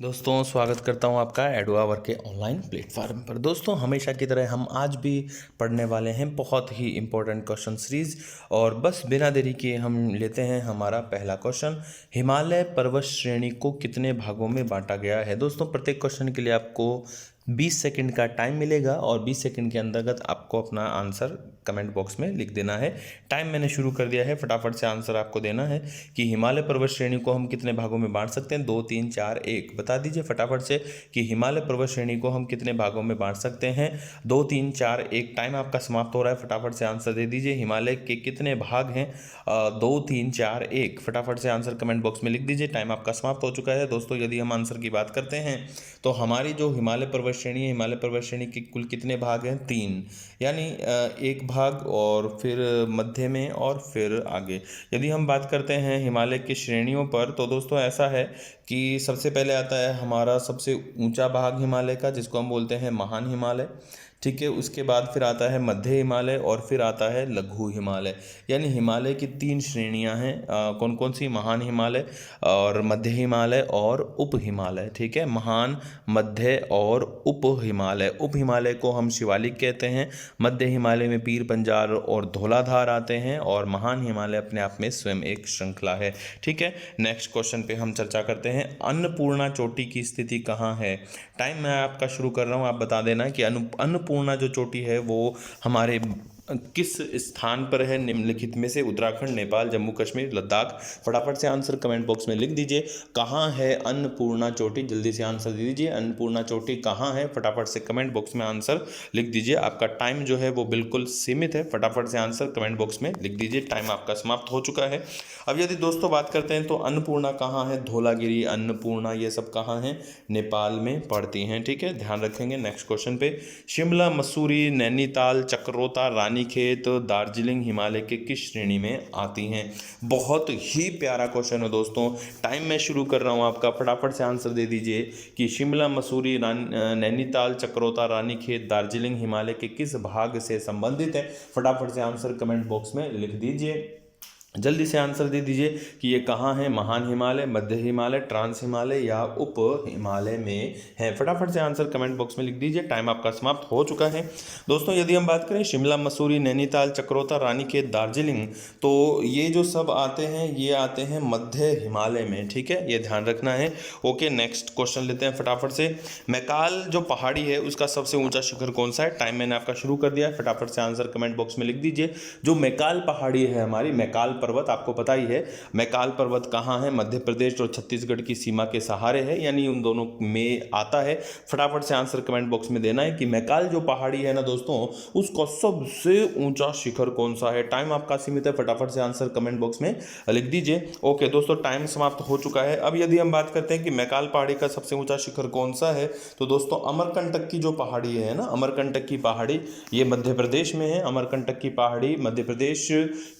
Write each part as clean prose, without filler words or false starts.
दोस्तों स्वागत करता हूं आपका एडवावर के ऑनलाइन प्लेटफॉर्म पर। दोस्तों हमेशा की तरह हम आज भी पढ़ने वाले हैं बहुत ही इम्पोर्टेंट क्वेश्चन सीरीज। और बस बिना देरी किए हम लेते हैं हमारा पहला क्वेश्चन। हिमालय पर्वत श्रेणी को कितने भागों में बांटा गया है? दोस्तों प्रत्येक क्वेश्चन के लिए आपको 20 सेकंड का टाइम मिलेगा और 20 सेकंड के अंतर्गत आपको अपना आंसर कमेंट बॉक्स में लिख देना है। टाइम मैंने शुरू कर दिया है, फटाफट से आंसर आपको देना है कि हिमालय पर्वत श्रेणी को हम कितने भागों में बांट सकते हैं। 2, 3, 4, 1 बता दीजिए फटाफट से कि हिमालय पर्वत श्रेणी को हम कितने भागों में बांट सकते हैं। 2, 3, 4, 1 टाइम आपका समाप्त हो रहा है, फटाफट से आंसर दे दीजिए। हिमालय के कितने भाग हैं? 2, 3, 4, 1 फटाफट से आंसर कमेंट बॉक्स में लिख दीजिए। टाइम आपका समाप्त हो चुका है। दोस्तों यदि हम आंसर की बात करते हैं तो हमारी जो हिमालय पर्वत श्रेणी है, हिमालय पर्वत श्रेणी के कुल कितने भाग हैं? 3, यानी एक भाग और फिर मध्य में और फिर आगे। यदि हम बात करते हैं हिमालय की श्रेणियों पर तो दोस्तों ऐसा है कि सबसे पहले आता है हमारा सबसे ऊंचा भाग हिमालय का, जिसको हम बोलते हैं महान हिमालय। ठीक है, उसके बाद फिर आता है मध्य हिमालय और फिर आता है लघु हिमालय। यानी हिमालय की 3 श्रेणियां हैं। कौन कौन सी? महान हिमालय और मध्य हिमालय और उप हिमालय। ठीक है, महान, मध्य और उप हिमालय। उप हिमालय को हम शिवालिक कहते हैं। मध्य हिमालय में पीर पंजार और धौलाधार आते हैं और महान हिमालय अपने आप में स्वयं एक श्रृंखला है। ठीक है, नेक्स्ट क्वेश्चन पे हम चर्चा करते हैं। अन्नपूर्णा चोटी की स्थिति कहाँ है? टाइम मैं आपका शुरू कर रहा हूँ, आप बता देना कि अन्नपूर्णा जो चोटी है वो हमारे किस स्थान पर है निम्नलिखित में से? उत्तराखंड, नेपाल, जम्मू कश्मीर, लद्दाख। फटाफट से आंसर कमेंट बॉक्स में लिख दीजिए। कहाँ है अन्नपूर्णा चोटी? जल्दी से आंसर दे दीजिए। अन्नपूर्णा चोटी कहाँ है? फटाफट से कमेंट बॉक्स में आंसर लिख दीजिए। आपका टाइम जो है वो बिल्कुल सीमित है, फटाफट से आंसर कमेंट बॉक्स में लिख दीजिए। टाइम आपका समाप्त हो चुका है। अब यदि दोस्तों बात करते हैं तो अन्नपूर्णा कहाँ है? धौलागिरी, अन्नपूर्णा, ये सब कहाँ हैं? नेपाल में पड़ती हैं। ठीक है, ध्यान रखेंगे। नेक्स्ट क्वेश्चन पे, शिमला, मसूरी, नैनीताल, चक्रोता, रानीखेत, दार्जिलिंग हिमालय के किस श्रेणी में आती हैं? बहुत ही प्यारा क्वेश्चन है दोस्तों। टाइम मैं शुरू कर रहा हूँ आपका, फटाफट से आंसर दे दीजिए कि शिमला, मसूरी, नैनीताल, चक्रोता, रानीखेत, दार्जिलिंग हिमालय के किस भाग से संबंधित है? फटाफट से आंसर कमेंट बॉक्स में लिख दीजिए। जल्दी से आंसर दे दीजिए कि ये कहाँ है? महान हिमालय, मध्य हिमालय, ट्रांस हिमालय या उप हिमालय में है? फटाफट से आंसर कमेंट बॉक्स में लिख दीजिए। टाइम आपका समाप्त हो चुका है। दोस्तों यदि हम बात करें शिमला, मसूरी, नैनीताल, चक्रोता, रानीखेत, दार्जिलिंग, तो ये जो सब आते हैं ये आते हैं मध्य हिमालय में। ठीक है, ये ध्यान रखना है। ओके, नेक्स्ट क्वेश्चन लेते हैं फटाफट से। मैकाल जो पहाड़ी है उसका सबसे ऊंचा शिखर कौन सा है? टाइम मैंने आपका शुरू कर दिया है, फटाफट से आंसर कमेंट बॉक्स में लिख दीजिए। जो मैकाल पहाड़ी है हमारी, मैकाल पर्वत, आपको पता ही है मैकाल पर्वत कहाँ है? मध्य प्रदेश और छत्तीसगढ़ की सीमा के सहारे है, यानी उन दोनों में आता है। फटाफट से आंसर कमेंट बॉक्स में देना है कि मैकाल जो पहाड़ी है ना दोस्तों, उसका सबसे ऊंचा शिखर कौन सा है? टाइम आपका सीमित है, फटाफट से आंसर कमेंट बॉक्स में लिख दीजिए। ओके दोस्तों, टाइम समाप्त हो चुका है। अब यदि हम बात करते हैं कि मैकाल पहाड़ी का सबसे ऊंचा शिखर कौन सा है, तो दोस्तों अमरकंटक की जो पहाड़ी है ना, अमरकंटक की पहाड़ी, ये मध्य प्रदेश में है। अमरकंटक की पहाड़ी मध्य प्रदेश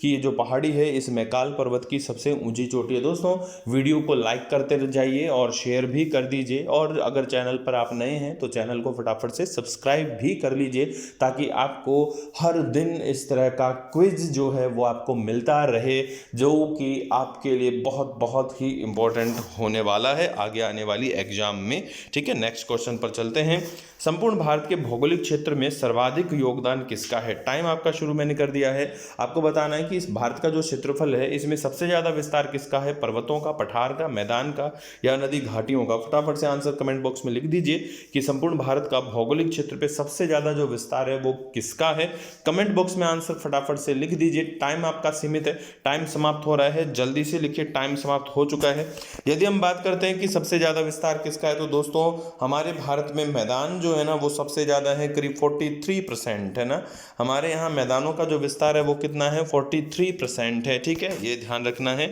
की जो पहाड़ी है, इस मैकाल पर्वत की सबसे ऊंची चोटी है। दोस्तों वीडियो को लाइक करते जाइए और शेयर भी कर दीजिए, और अगर चैनल पर आप नए हैं तो चैनल को फटाफट से सब्सक्राइब भी कर लीजिए, ताकि आपको हर दिन इस तरह का क्विज जो है वो आपको मिलता रहे, जो कि आपके लिए बहुत बहुत ही इंपॉर्टेंट होने वाला है आगे आने वाली एग्जाम में। ठीक है, नेक्स्ट क्वेश्चन पर चलते हैं। संपूर्ण भारत के भौगोलिक क्षेत्र में सर्वाधिक योगदान किसका है? टाइम आपका शुरू मैंने कर दिया है। आपको बताना है कि इस भारत का जो क्षेत्रफल है इसमें सबसे ज्यादा विस्तार किसका है? पर्वतों का, पठार का, मैदान का या नदी घाटियों का? फटाफट से आंसर कमेंट बॉक्स में लिख दीजिए कि संपूर्ण भारत का भौगोलिक क्षेत्र पे सबसे ज्यादा जो विस्तार है वो किसका है? कमेंट बॉक्स में आंसर फटाफट से लिख दीजिए। टाइम आपका सीमित है, टाइम समाप्त हो रहा है, जल्दी से लिखिए, टाइम समाप्त हो चुका है। यदि हम बात करते हैं कि सबसे ज्यादा विस्तार किसका है, तो दोस्तों हमारे भारत में मैदान जो है ना वो सबसे ज्यादा है, करीब 43% है ना। हमारे यहाँ मैदानों का जो विस्तार है वो कितना है? 43% है। ठीक है, ये ध्यान रखना है।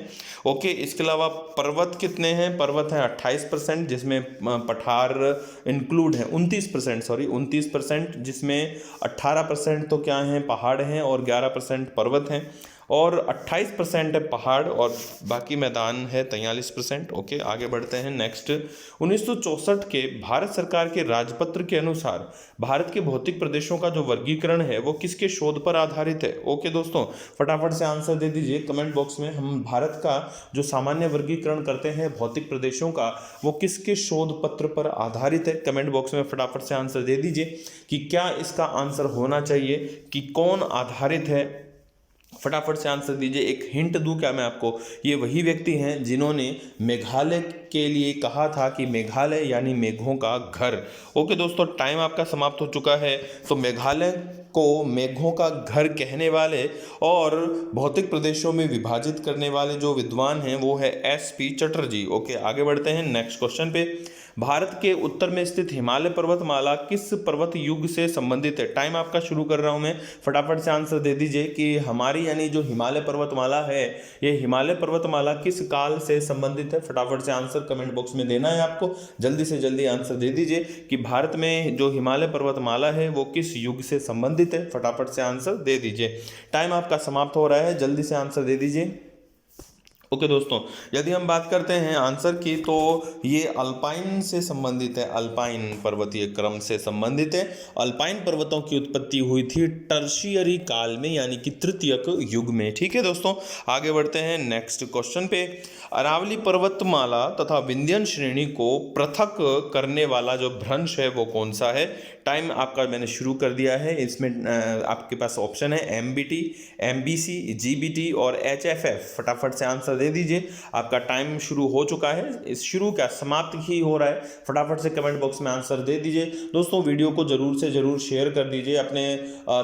ओके, इसके अलावा पर्वत कितने हैं? पर्वत है 28%, जिसमें पठार इंक्लूड है 29%, सॉरी 29%, जिसमें 18% तो क्या है? पहाड़ हैं और 11% पर्वत हैं। और 28% है पहाड़ और बाकी मैदान है 43%। ओके, आगे बढ़ते हैं नेक्स्ट। 1964 के भारत सरकार के राजपत्र के अनुसार भारत के भौतिक प्रदेशों का जो वर्गीकरण है वो किसके शोध पर आधारित है? ओके दोस्तों, फटाफट से आंसर दे दीजिए कमेंट बॉक्स में। हम भारत का जो सामान्य वर्गीकरण करते हैं भौतिक प्रदेशों का, वो किसके शोध पत्र पर आधारित है? कमेंट बॉक्स में फटाफट से आंसर दे दीजिए कि क्या इसका आंसर होना चाहिए कि कौन आधारित है। फटाफट से आंसर दीजिए। एक हिंट दूं क्या मैं आपको, ये वही व्यक्ति हैं जिन्होंने मेघालय के लिए कहा था कि मेघालय यानी मेघों का घर। ओके दोस्तों, टाइम आपका समाप्त हो चुका है। तो मेघालय को मेघों का घर कहने वाले और भौतिक प्रदेशों में विभाजित करने वाले जो विद्वान हैं वो है SP चटर्जी। ओके, आगे बढ़ते हैं नेक्स्ट क्वेश्चन पे। भारत के उत्तर में स्थित हिमालय पर्वतमाला किस पर्वत युग से संबंधित है? टाइम आपका शुरू कर रहा हूं मैं, फटाफट से आंसर दे दीजिए कि हमारी यानी जो हिमालय पर्वतमाला है, ये हिमालय पर्वतमाला किस काल से संबंधित है? फटाफट से आंसर कमेंट बॉक्स में देना है आपको। जल्दी से जल्दी आंसर दे दीजिए कि भारत में जो हिमालय पर्वतमाला है वो किस युग से संबंधित है। फटाफट से आंसर दे दीजिए। टाइम आपका समाप्त हो रहा है, जल्दी से आंसर दे दीजिए। ओके दोस्तों, यदि हम बात करते हैं आंसर की तो ये अल्पाइन से संबंधित है, अल्पाइन पर्वतीय क्रम से संबंधित है। अल्पाइन पर्वतों की उत्पत्ति हुई थी टर्शियरी काल में यानी कि तृतीयक युग में। ठीक है दोस्तों, आगे बढ़ते हैं नेक्स्ट क्वेश्चन पे। अरावली पर्वतमाला तथा विंध्यन श्रेणी को पृथक करने वाला जो भ्रंश है वो कौन सा है? टाइम आपका मैंने शुरू कर दिया है। इसमें आपके पास ऑप्शन है MBT, MBC, GBT और HFF। फटाफट से आंसर दे दीजिए। आपका टाइम शुरू हो चुका है, इस शुरू क्या समाप्त ही हो रहा है। फटाफट से कमेंट बॉक्स में आंसर दे दीजिए। दोस्तों वीडियो को जरूर से जरूर शेयर कर दीजिए, अपने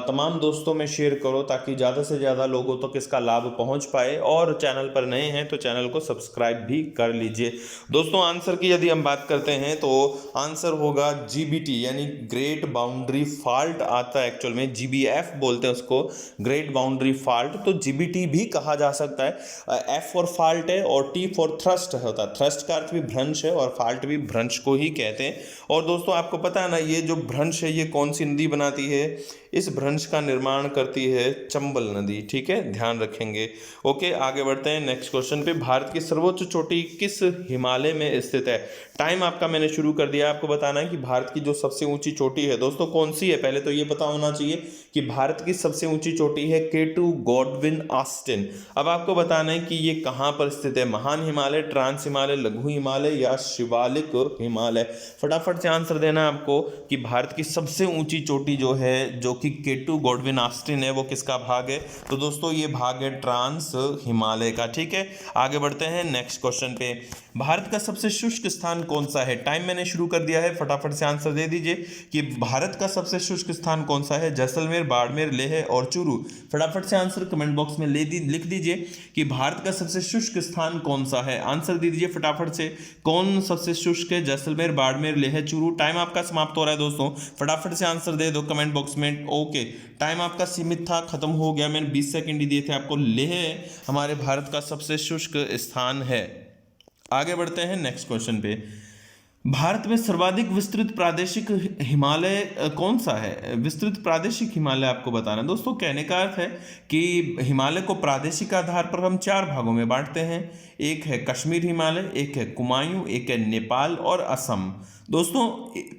तमाम दोस्तों में शेयर करो ताकि ज़्यादा से ज़्यादा लोगों तक इसका लाभ पहुंच पाए। और चैनल पर नए हैं तो चैनल को सब्सक्राइब भी कर लीजिए। दोस्तों आंसर की यदि हम बात करते हैं तो आंसर होगा GBT यानी ग्रेट बाउंड्री फॉल्ट आता है। एक्चुअल में GBF बोलते हैं उसको, ग्रेट बाउंड्री फॉल्ट। तो GBT भी कहा जा सकता है। F फॉर फॉल्ट है और T फॉर थ्रस्ट होता है। थ्रस्ट का अर्थ भी भ्रंश है और फॉल्ट भी भ्रंश को ही कहते हैं। और दोस्तों आपको पता है ना, ये जो भ्रंश है ये कौन सी नदी बनाती है? इस भ्रंश का निर्माण करती है चंबल नदी। ठीक है, ध्यान रखेंगे। ओके, आगे बढ़ते हैं नेक्स्ट क्वेश्चन पे। भारत की सर्वोच्च चोटी किस हिमालय में स्थित है? टाइम आपका मैंने शुरू कर दिया। आपको बताना है कि भारत की जो सबसे ऊंची चोटी है दोस्तों कौन सी है। पहले तो ये पता होना चाहिए कि भारत की सबसे ऊंची चोटी है K2 गॉडविन ऑस्टिन। अब आपको बताना है कि ये कहाँ पर स्थित है, महान हिमालय, ट्रांस हिमालय, लघु हिमालय या शिवालिक हिमालय। फटाफट से आंसर देना है आपको कि भारत की सबसे ऊंची चोटी जो है, जो कि K2 गॉडविन ऑस्टिन है, वो किसका भाग है? तो दोस्तों ये भाग है ट्रांस हिमालय का। ठीक है, आगे बढ़ते हैं नेक्स्ट क्वेश्चन पे। भारत का सबसे शुष्क स्थान कौन सा है? टाइम मैंने शुरू कर दिया है, फटाफट से आंसर दे दीजिए कि भारत का सबसे शुष्क स्थान कौन सा है? जैसलमेर, बाड़मेर, लेह और चूरू। फटाफट से आंसर कमेंट बॉक्स में लिख दीजिए कि भारत का सबसे शुष्क स्थान कौन सा है। आंसर दे दीजिए फटाफट से, कौन सबसे शुष्क है? जैसलमेर, बाड़मेर, लेह, चूरू। टाइम आपका समाप्त हो रहा है दोस्तों, फटाफट से आंसर दे दो कमेंट बॉक्स में। ओके, टाइम आपका सीमित था, खत्म हो गया। मैंने 20 सेकंड ही दिए थे आपको। लेह हमारे भारत का सबसे शुष्क स्थान है। आगे बढ़ते हैं नेक्स्ट क्वेश्चन पे। भारत में सर्वाधिक विस्तृत प्रादेशिक हिमालय कौन सा है? विस्तृत प्रादेशिक हिमालय आपको बताना दोस्तों। कहने का अर्थ है कि हिमालय को प्रादेशिक आधार पर हम 4 भागों में बांटते हैं। एक है कश्मीर हिमालय, एक है कुमायूं, एक है नेपाल और असम। दोस्तों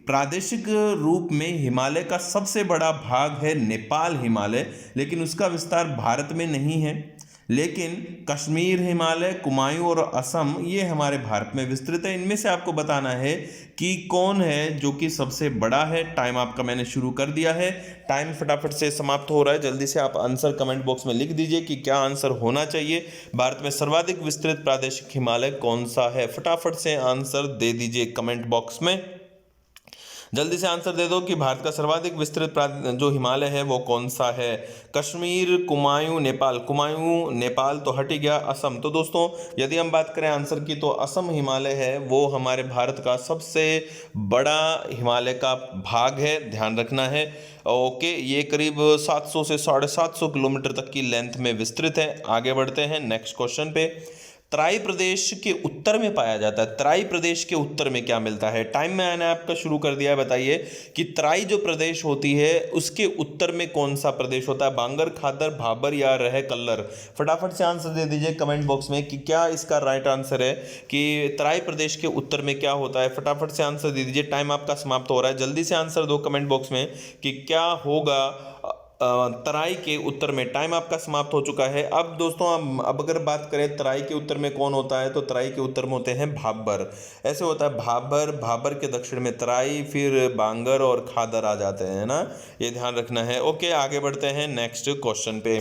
प्रादेशिक रूप में हिमालय का सबसे बड़ा भाग है नेपाल हिमालय, लेकिन उसका विस्तार भारत में नहीं है। लेकिन कश्मीर हिमालय, कुमायूं और असम ये हमारे भारत में विस्तृत है। इनमें से आपको बताना है कि कौन है जो कि सबसे बड़ा है। टाइम आपका मैंने शुरू कर दिया है, टाइम फटाफट से समाप्त हो रहा है। जल्दी से आप आंसर कमेंट बॉक्स में लिख दीजिए कि क्या आंसर होना चाहिए। भारत में सर्वाधिक विस्तृत प्रादेशिक हिमालय कौन सा है? फटाफट से आंसर दे दीजिए कमेंट बॉक्स में। जल्दी से आंसर दे दो कि भारत का सर्वाधिक विस्तृत जो हिमालय है वो कौन सा है? कश्मीर, कुमायूं, नेपाल। कुमायूं नेपाल तो हट ही गया, असम। तो दोस्तों यदि हम बात करें आंसर की तो असम हिमालय है वो हमारे भारत का सबसे बड़ा हिमालय का भाग है, ध्यान रखना है। ओके, ये करीब 700 से 750 किलोमीटर तक की लेंथ में विस्तृत है। आगे बढ़ते हैं नेक्स्ट क्वेश्चन पे। तराई प्रदेश के उत्तर में पाया जाता है। तराई प्रदेश के उत्तर में क्या मिलता है? टाइम मैंने आपका शुरू कर दिया है। बताइए कि तराई जो प्रदेश होती है उसके उत्तर में कौन सा प्रदेश होता है? बांगर, खादर, भाबर या रह कल्लर? फटाफट से आंसर दे दीजिए कमेंट बॉक्स में कि क्या इसका राइट आंसर है कि तराई प्रदेश के उत्तर में क्या होता है। फटाफट से आंसर दे दीजिए, टाइम आपका समाप्त हो रहा है। जल्दी से आंसर दो कमेंट बॉक्स में कि क्या होगा तराई के उत्तर में। टाइम आपका समाप्त हो चुका है। अब दोस्तों अब अगर बात करें तराई के उत्तर में कौन होता है, तो तराई के उत्तर में होते हैं भाबर। ऐसे होता है भाबर, भाबर के दक्षिण में तराई, फिर बांगर और खादर आ जाते हैं ना, ये ध्यान रखना है। ओके, आगे बढ़ते हैं नेक्स्ट क्वेश्चन पे।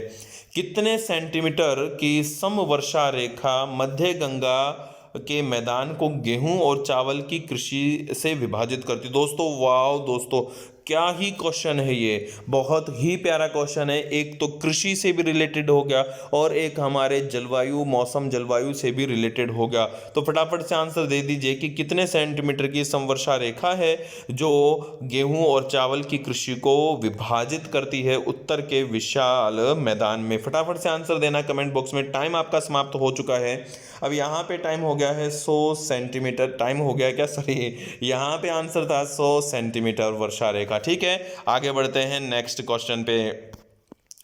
कितने सेंटीमीटर की समवर्षा रेखा मध्य गंगा के मैदान को गेहूं और चावल की कृषि से विभाजित करती? दोस्तों वाह दोस्तों, क्या ही क्वेश्चन है ये, बहुत ही प्यारा क्वेश्चन है। एक तो कृषि से भी रिलेटेड हो गया और एक हमारे जलवायु, मौसम जलवायु से भी रिलेटेड हो गया। तो फटाफट से आंसर दे दीजिए कि कितने सेंटीमीटर की समवर्षा रेखा है जो गेहूं और चावल की कृषि को विभाजित करती है उत्तर के विशाल मैदान में। फटाफट से आंसर देना कमेंट बॉक्स में। टाइम आपका समाप्त हो चुका है। अब यहाँ पे टाइम हो गया है 100 सेंटीमीटर। टाइम हो गया क्या, सॉरी, यहाँ पे आंसर था 100 सेंटीमीटर वर्षा रेखा। ठीक है, आगे बढ़ते हैं नेक्स्ट क्वेश्चन पे।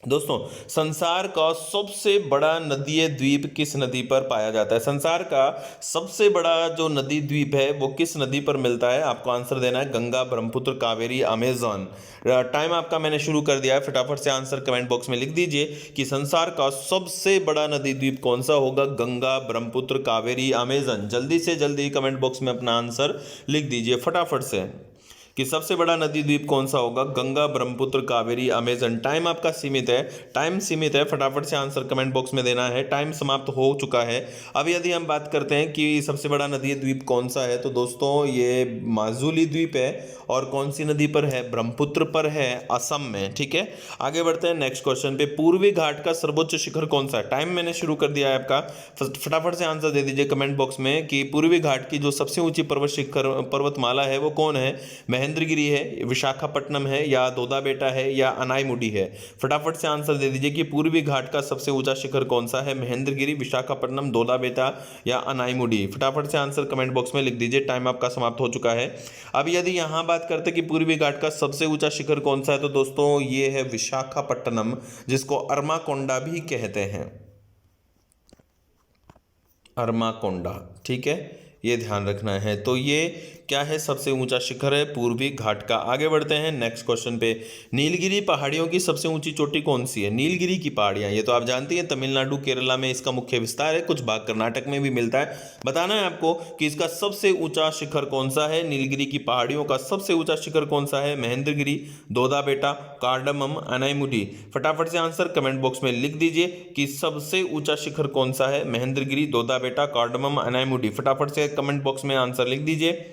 दोस्तों, संसार का सबसे बड़ा नदीय द्वीप किस नदी पर पाया जाता है? संसार का सबसे बड़ा जो नदी द्वीप है वो किस नदी पर मिलता है? आपको आंसर देना है गंगा, ब्रह्मपुत्र, कावेरी, अमेजन। टाइम आपका मैंने शुरू कर दिया है। फटाफट से आंसर कमेंट बॉक्स में लिख दीजिए कि संसार का सबसे बड़ा नदी द्वीप कौन सा होगा? गंगा, ब्रह्मपुत्र, कावेरी, अमेजन। जल्दी से जल्दी कमेंट बॉक्स में अपना आंसर लिख दीजिए फटाफट से कि सबसे बड़ा नदी द्वीप कौन सा होगा? गंगा, ब्रह्मपुत्र, कावेरी, अमेजन। टाइम आपका सीमित है, टाइम सीमित है। फटाफट से आंसर कमेंट बॉक्स में देना है। टाइम समाप्त हो चुका है। अब यदि हम बात करते हैं कि सबसे बड़ा नदी द्वीप कौन सा है, तो दोस्तों ये माजुली द्वीप है। और कौन सी नदी पर है? ब्रह्मपुत्र पर है, असम में। ठीक है, आगे बढ़ते हैं नेक्स्ट क्वेश्चन पे। पूर्वी घाट का सर्वोच्च शिखर कौन सा है? टाइम मैंने शुरू कर दिया है आपका। फटाफट से आंसर दे दीजिए कमेंट बॉक्स में कि पूर्वी घाट की जो सबसे ऊंची पर्वतमाला है वो कौन है? महेंद्रगिरी है, विशाखापट्टनम है, या दोदा बेटा है, या अनाईमुडी है? फटाफट से आंसर दे दीजिए कि पूर्वी घाट का सबसे ऊंचा शिखर कौन सा है? महेंद्रगिरी, विशाखापट्टनम, दोदा बेटा या अनाईमुडी? फटाफट से आंसर कमेंट बॉक्स में लिख दीजिए। टाइम आपका समाप्त हो चुका है। अब यदि यहां बात करते हैं कि पूर्वी घाट का सबसे ऊंचा शिखर कौन सा है, तो दोस्तों ये है विशाखापट्टनम, जिसको अरमाकोंडा भी कहते हैं। अरमाकोंडा, ठीक है, ये ध्यान रखना है। तो ये क्या है? सबसे ऊंचा शिखर है पूर्वी घाट का। आगे बढ़ते हैं नेक्स्ट क्वेश्चन पे। नीलगिरी पहाड़ियों की सबसे ऊंची चोटी कौन सी है? नीलगिरी की पहाड़ियां, ये तो आप जानती हैं, तमिलनाडु, केरला में इसका मुख्य विस्तार है, कुछ भाग कर्नाटक में भी मिलता है। बताना है आपको कि इसका सबसे ऊंचा शिखर कौन सा है। नीलगिरी की पहाड़ियों का सबसे ऊंचा शिखर कौन सा है? महेंद्रगिरी, दोदा बेटा, कार्डमम, अनाईमुडी? फटाफट से आंसर कमेंट बॉक्स में लिख दीजिए कि सबसे ऊंचा शिखर कौन सा है? महेंद्रगिरी, दोदा बेटा, कार्डमम, अनाईमुडी? फटाफट से कमेंट बॉक्स में आंसर लिख दीजिए।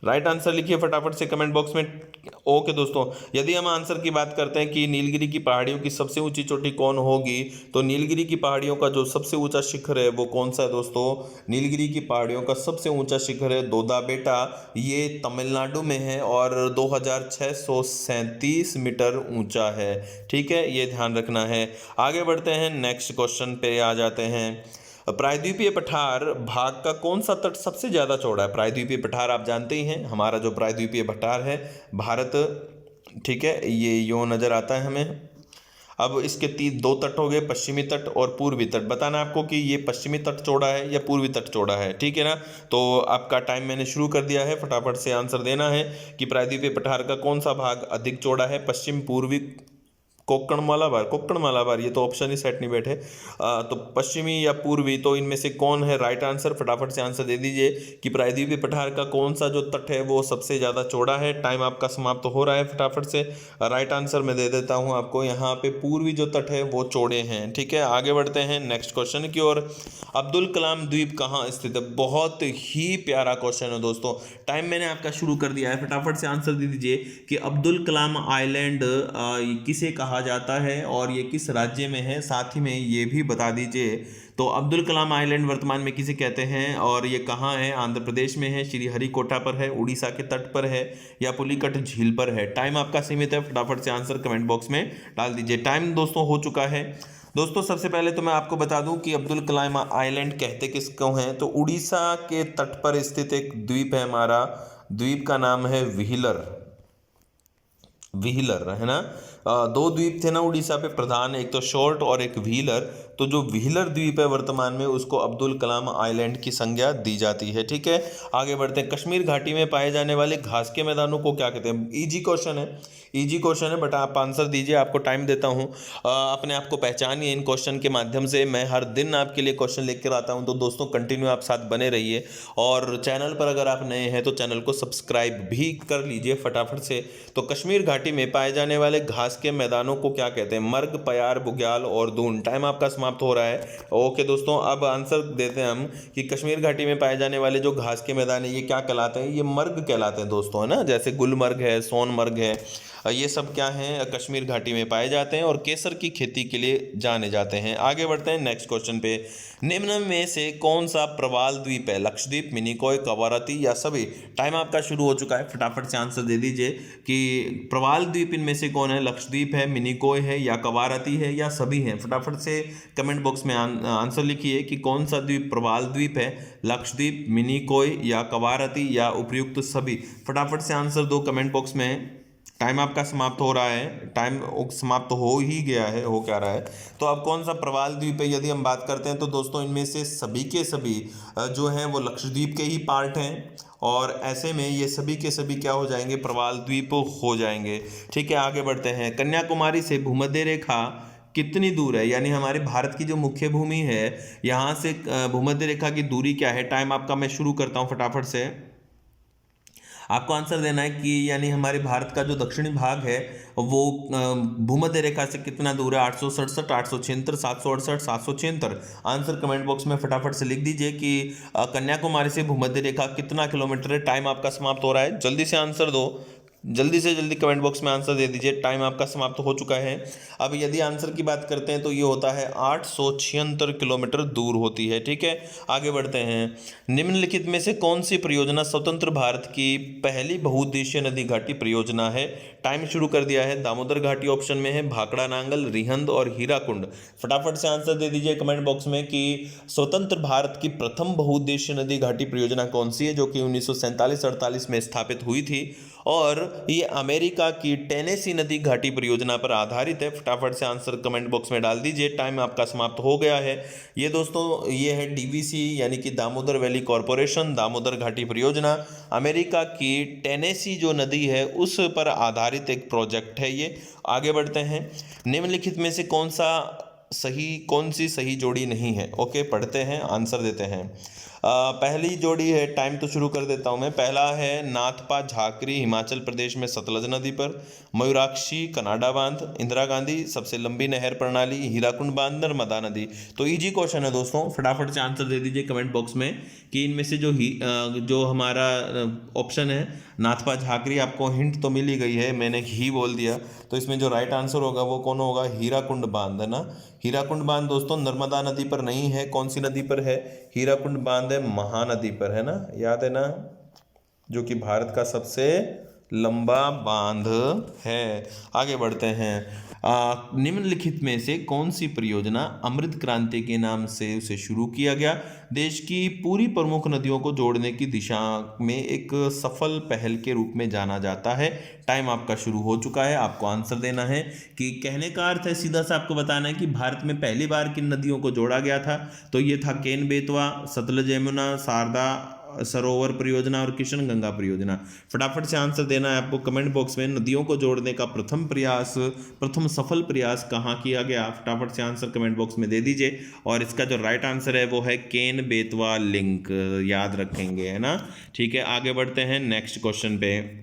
राइट आंसर लिखिए फटाफट से कमेंट बॉक्स में। ओके दोस्तों, यदि हम आंसर की बात करते हैं कि नीलगिरी की पहाड़ियों की सबसे ऊंची चोटी कौन होगी, तो नीलगिरी की पहाड़ियों का जो सबसे ऊंचा शिखर है वो कौन सा है दोस्तों? नीलगिरी की पहाड़ियों का सबसे ऊंचा शिखर है दोदा बेटा। ये तमिलनाडु में है और 2637 मीटर ऊंचा है। ठीक है, ये ध्यान रखना है। आगे बढ़ते हैं नेक्स्ट क्वेश्चन पे आ जाते हैं। प्रायद्वीपीय पठार भाग का कौन सा तट सबसे ज़्यादा चौड़ा है? प्रायद्वीपीय पठार आप जानते ही हैं, हमारा जो प्रायद्वीपीय पठार है भारत, ठीक है, ये यूँ नज़र आता है हमें। अब इसके दो तट हो गए, पश्चिमी तट और पूर्वी तट। बताना आपको कि ये पश्चिमी तट चौड़ा है या पूर्वी तट चौड़ा है। ठीक है ना, तो आपका टाइम मैंने शुरू कर दिया है। फटाफट से आंसर देना है कि प्रायद्वीपीय पठार का कौन सा भाग अधिक चौड़ा है? पश्चिम, पूर्वी, कोक्कण मालाबार? कोक्कण मालाबार, ये तो ऑप्शन ही सेट नहीं बैठे। तो पश्चिमी या पूर्वी, तो इनमें से कौन है राइट आंसर? फटाफट से आंसर दे दीजिए कि प्रायद्वीपीय पठार का कौन सा जो तट है वो सबसे ज़्यादा चौड़ा है। टाइम आपका समाप्त हो रहा है। फटाफट से राइट आंसर मैं दे देता हूँ आपको, यहाँ पे पूर्वी जो तट है वो चौड़े हैं। ठीक है, आगे बढ़ते हैं नेक्स्ट क्वेश्चन की ओर। अब्दुल कलाम द्वीप कहाँ स्थित है? बहुत ही प्यारा क्वेश्चन है दोस्तों। टाइम मैंने आपका शुरू कर दिया है। फटाफट से आंसर दे दीजिए कि अब्दुल कलाम आइलैंड किसे कहा जाता है और ये किस राज्य में है, साथ ही में ये भी बता दीजिए। तो अब्दुल कलाम आइलैंड वर्तमान में किसे कहते हैं और ये कहाँ है? आंध्र प्रदेश में है, श्रीहरिकोटा पर है, उड़ीसा के तट पर है, या पुलिकट झील पर है? टाइम आपका सीमित है, फटाफट से आंसर कमेंट बॉक्स में डाल दीजिए। टाइम दोस्तों हो चुका है दोस्तों सबसे पहले तो मैं आपको बता दूं कि अब्दुल कलाम आइलैंड कहते किसको हैं, तो उड़ीसा के तट पर स्थित एक द्वीप है हमारा। द्वीप का नाम है व्हीलर। व्हीलर है ना। दो द्वीप थे ना उड़ीसा पे प्रधान, एक तो शॉर्ट और एक व्हीलर। तो जो व्हीलर द्वीप है वर्तमान में उसको अब्दुल कलाम आइलैंड की संज्ञा दी जाती है। ठीक है, आगे बढ़ते हैं। कश्मीर घाटी में पाए जाने वाले घास के मैदानों को क्या कहते हैं? इजी क्वेश्चन है, इजी क्वेश्चन है, बट आप आंसर दीजिए, आपको टाइम देता हूँ। अपने आप को पहचानिए इन क्वेश्चन के माध्यम से। मैं हर दिन आपके लिए क्वेश्चन लेकर आता हूँ, तो दोस्तों कंटिन्यू आप साथ बने रहिए। और चैनल पर अगर आप नए हैं तो चैनल को सब्सक्राइब भी कर लीजिए फटाफट से। तो कश्मीर घाटी में पाए जाने वाले घास के मैदानों को क्या कहते हैं? मर्ग, पयार, बुग्याल और दून। टाइम आपका समाप्त हो रहा है। ओके दोस्तों, अब आंसर देते हैं हम कि कश्मीर घाटी में पाए जाने वाले जो घास के मैदान है ये क्या कहलाते हैं? ये मर्ग कहलाते हैं दोस्तों, है ना। जैसे गुलमर्ग है, सोनमर्ग है, ये सब क्या हैं? कश्मीर घाटी में पाए जाते हैं और केसर की खेती के लिए जाने जाते हैं। आगे बढ़ते हैं नेक्स्ट क्वेश्चन पे। निम्न में से कौन सा प्रवाल द्वीप है? लक्षद्वीप, मिनिकॉय, कवारती या सभी? टाइम आपका शुरू हो चुका है, फटाफट से आंसर दे दीजिए कि प्रवाल द्वीप इनमें से कौन है? लक्षद्वीप है, मिनिकॉय है या कवारती है या सभी हैं? फटाफट से कमेंट बॉक्स में आंसर लिखिए कि कौन सा द्वीप प्रवाल द्वीप है? लक्षद्वीप, मिनिकॉय या कवारती या उपयुक्त सभी? फटाफट से आंसर दो कमेंट बॉक्स में। टाइम आपका समाप्त हो रहा है, टाइम समाप्त हो ही गया है, हो क्या रहा है। तो अब कौन सा प्रवाल द्वीप है यदि हम बात करते हैं तो दोस्तों इनमें से सभी के सभी जो हैं वो लक्षद्वीप के ही पार्ट हैं। और ऐसे में ये सभी के सभी क्या हो जाएंगे? प्रवाल द्वीप हो जाएंगे। ठीक है, आगे बढ़ते हैं। कन्याकुमारी से भूमध्य रेखा कितनी दूर है? यानी हमारे भारत की जो मुख्य भूमि है यहाँ से भूमध्य रेखा की दूरी क्या है? टाइम आपका मैं शुरू करता हूँ फटाफट से। आपको आंसर देना है कि यानी हमारे भारत का जो दक्षिणी भाग है वो भूमध्य रेखा से कितना दूर है? 867, 876, 768, 776। आंसर कमेंट बॉक्स में फटाफट से लिख दीजिए कि कन्याकुमारी से भूमध्य रेखा कितना किलोमीटर है। टाइम आपका समाप्त हो रहा है, जल्दी से आंसर दो, जल्दी से जल्दी कमेंट बॉक्स में आंसर दे दीजिए। टाइम आपका समाप्त हो चुका है। अब यदि आंसर की बात करते हैं तो ये होता है 876 किलोमीटर दूर होती है। ठीक है, आगे बढ़ते हैं। निम्नलिखित में से कौन सी परियोजना स्वतंत्र भारत की पहली बहुउद्देशीय नदी घाटी परियोजना है? टाइम शुरू कर दिया है। दामोदर घाटी ऑप्शन में है, भाखड़ा नांगल, रिहंद और हीराकुंड। फटाफट से आंसर दे दीजिए कमेंट बॉक्स में कि स्वतंत्र भारत की प्रथम बहुउद्देशीय नदी घाटी परियोजना कौन सी है, जो कि 1947-48 में स्थापित हुई थी और ये अमेरिका की टेनेसी नदी घाटी परियोजना पर आधारित है। फटाफट से आंसर कमेंट बॉक्स में डाल दीजिए। टाइम आपका समाप्त हो गया है। ये दोस्तों ये है डीवीसी यानी कि दामोदर वैली कॉरपोरेशन दामोदर घाटी परियोजना। अमेरिका की टेनेसी जो नदी है उस पर आधारित एक प्रोजेक्ट है ये। आगे बढ़ते हैं। निम्नलिखित में से कौन सी सही जोड़ी नहीं है? ओके, पढ़ते हैं, आंसर देते हैं। पहली जोड़ी है, टाइम तो शुरू कर देता हूं मैं। पहला है नाथपा झाकरी हिमाचल प्रदेश में सतलज नदी पर, मयूराक्षी कनाडा बांध, इंदिरा गांधी सबसे लंबी नहर प्रणाली, हीराकुंड बांध, नर्मदा नदी। तो इजी क्वेश्चन है दोस्तों, फटाफट से आंसर दे दीजिए कमेंट बॉक्स में कि इनमें से जो हमारा ऑप्शन है नाथपा झाकरी, आपको हिंट तो मिल ही गई है, मैंने ही बोल दिया। तो इसमें जो राइट आंसर होगा वो कौन होगा? हीराकुंड बांध, है ना। हीराकुंड बांध दोस्तों नर्मदा नदी पर नहीं है। कौन सी नदी पर है? हीराकुंड बांध है महानदी पर, है ना, याद है ना, जो कि भारत का सबसे लंबा बांध है। आगे बढ़ते हैं। निम्नलिखित में से कौन सी परियोजना अमृत क्रांति के नाम से उसे शुरू किया गया? देश की पूरी प्रमुख नदियों को जोड़ने की दिशा में एक सफल पहल के रूप में जाना जाता है। टाइम आपका शुरू हो चुका है, आपको आंसर देना है कि कहने का अर्थ है सीधा सा आपको बताना है कि भारत में पहली बार किन नदियों को जोड़ा गया था। तो ये था केन बेतवा, सतलज यमुना, शारदा सरोवर परियोजना और किशन गंगा परियोजना। फटाफट से आंसर देना है आपको कमेंट बॉक्स में। नदियों को जोड़ने का प्रथम सफल प्रयास कहाँ किया गया? फटाफट से आंसर कमेंट बॉक्स में दे दीजिए। और इसका जो राइट आंसर है वो है केन बेतवा लिंक, याद रखेंगे, है ना। ठीक है, आगे बढ़ते हैं नेक्स्ट क्वेश्चन पे।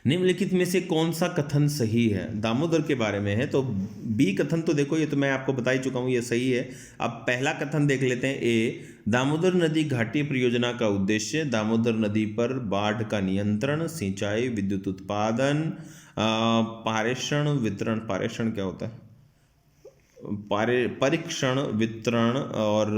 निम्नलिखित में से कौन सा कथन सही है? दामोदर के बारे में है तो बी कथन तो देखो ये तो मैं आपको बता ही चुका हूँ, ये सही है। अब पहला कथन देख लेते हैं। ए, दामोदर नदी घाटी परियोजना का उद्देश्य दामोदर नदी पर बाढ़ का नियंत्रण, सिंचाई, विद्युत उत्पादन, पारेषण वितरण, पारेषण क्या होता है? परीक्षण वितरण और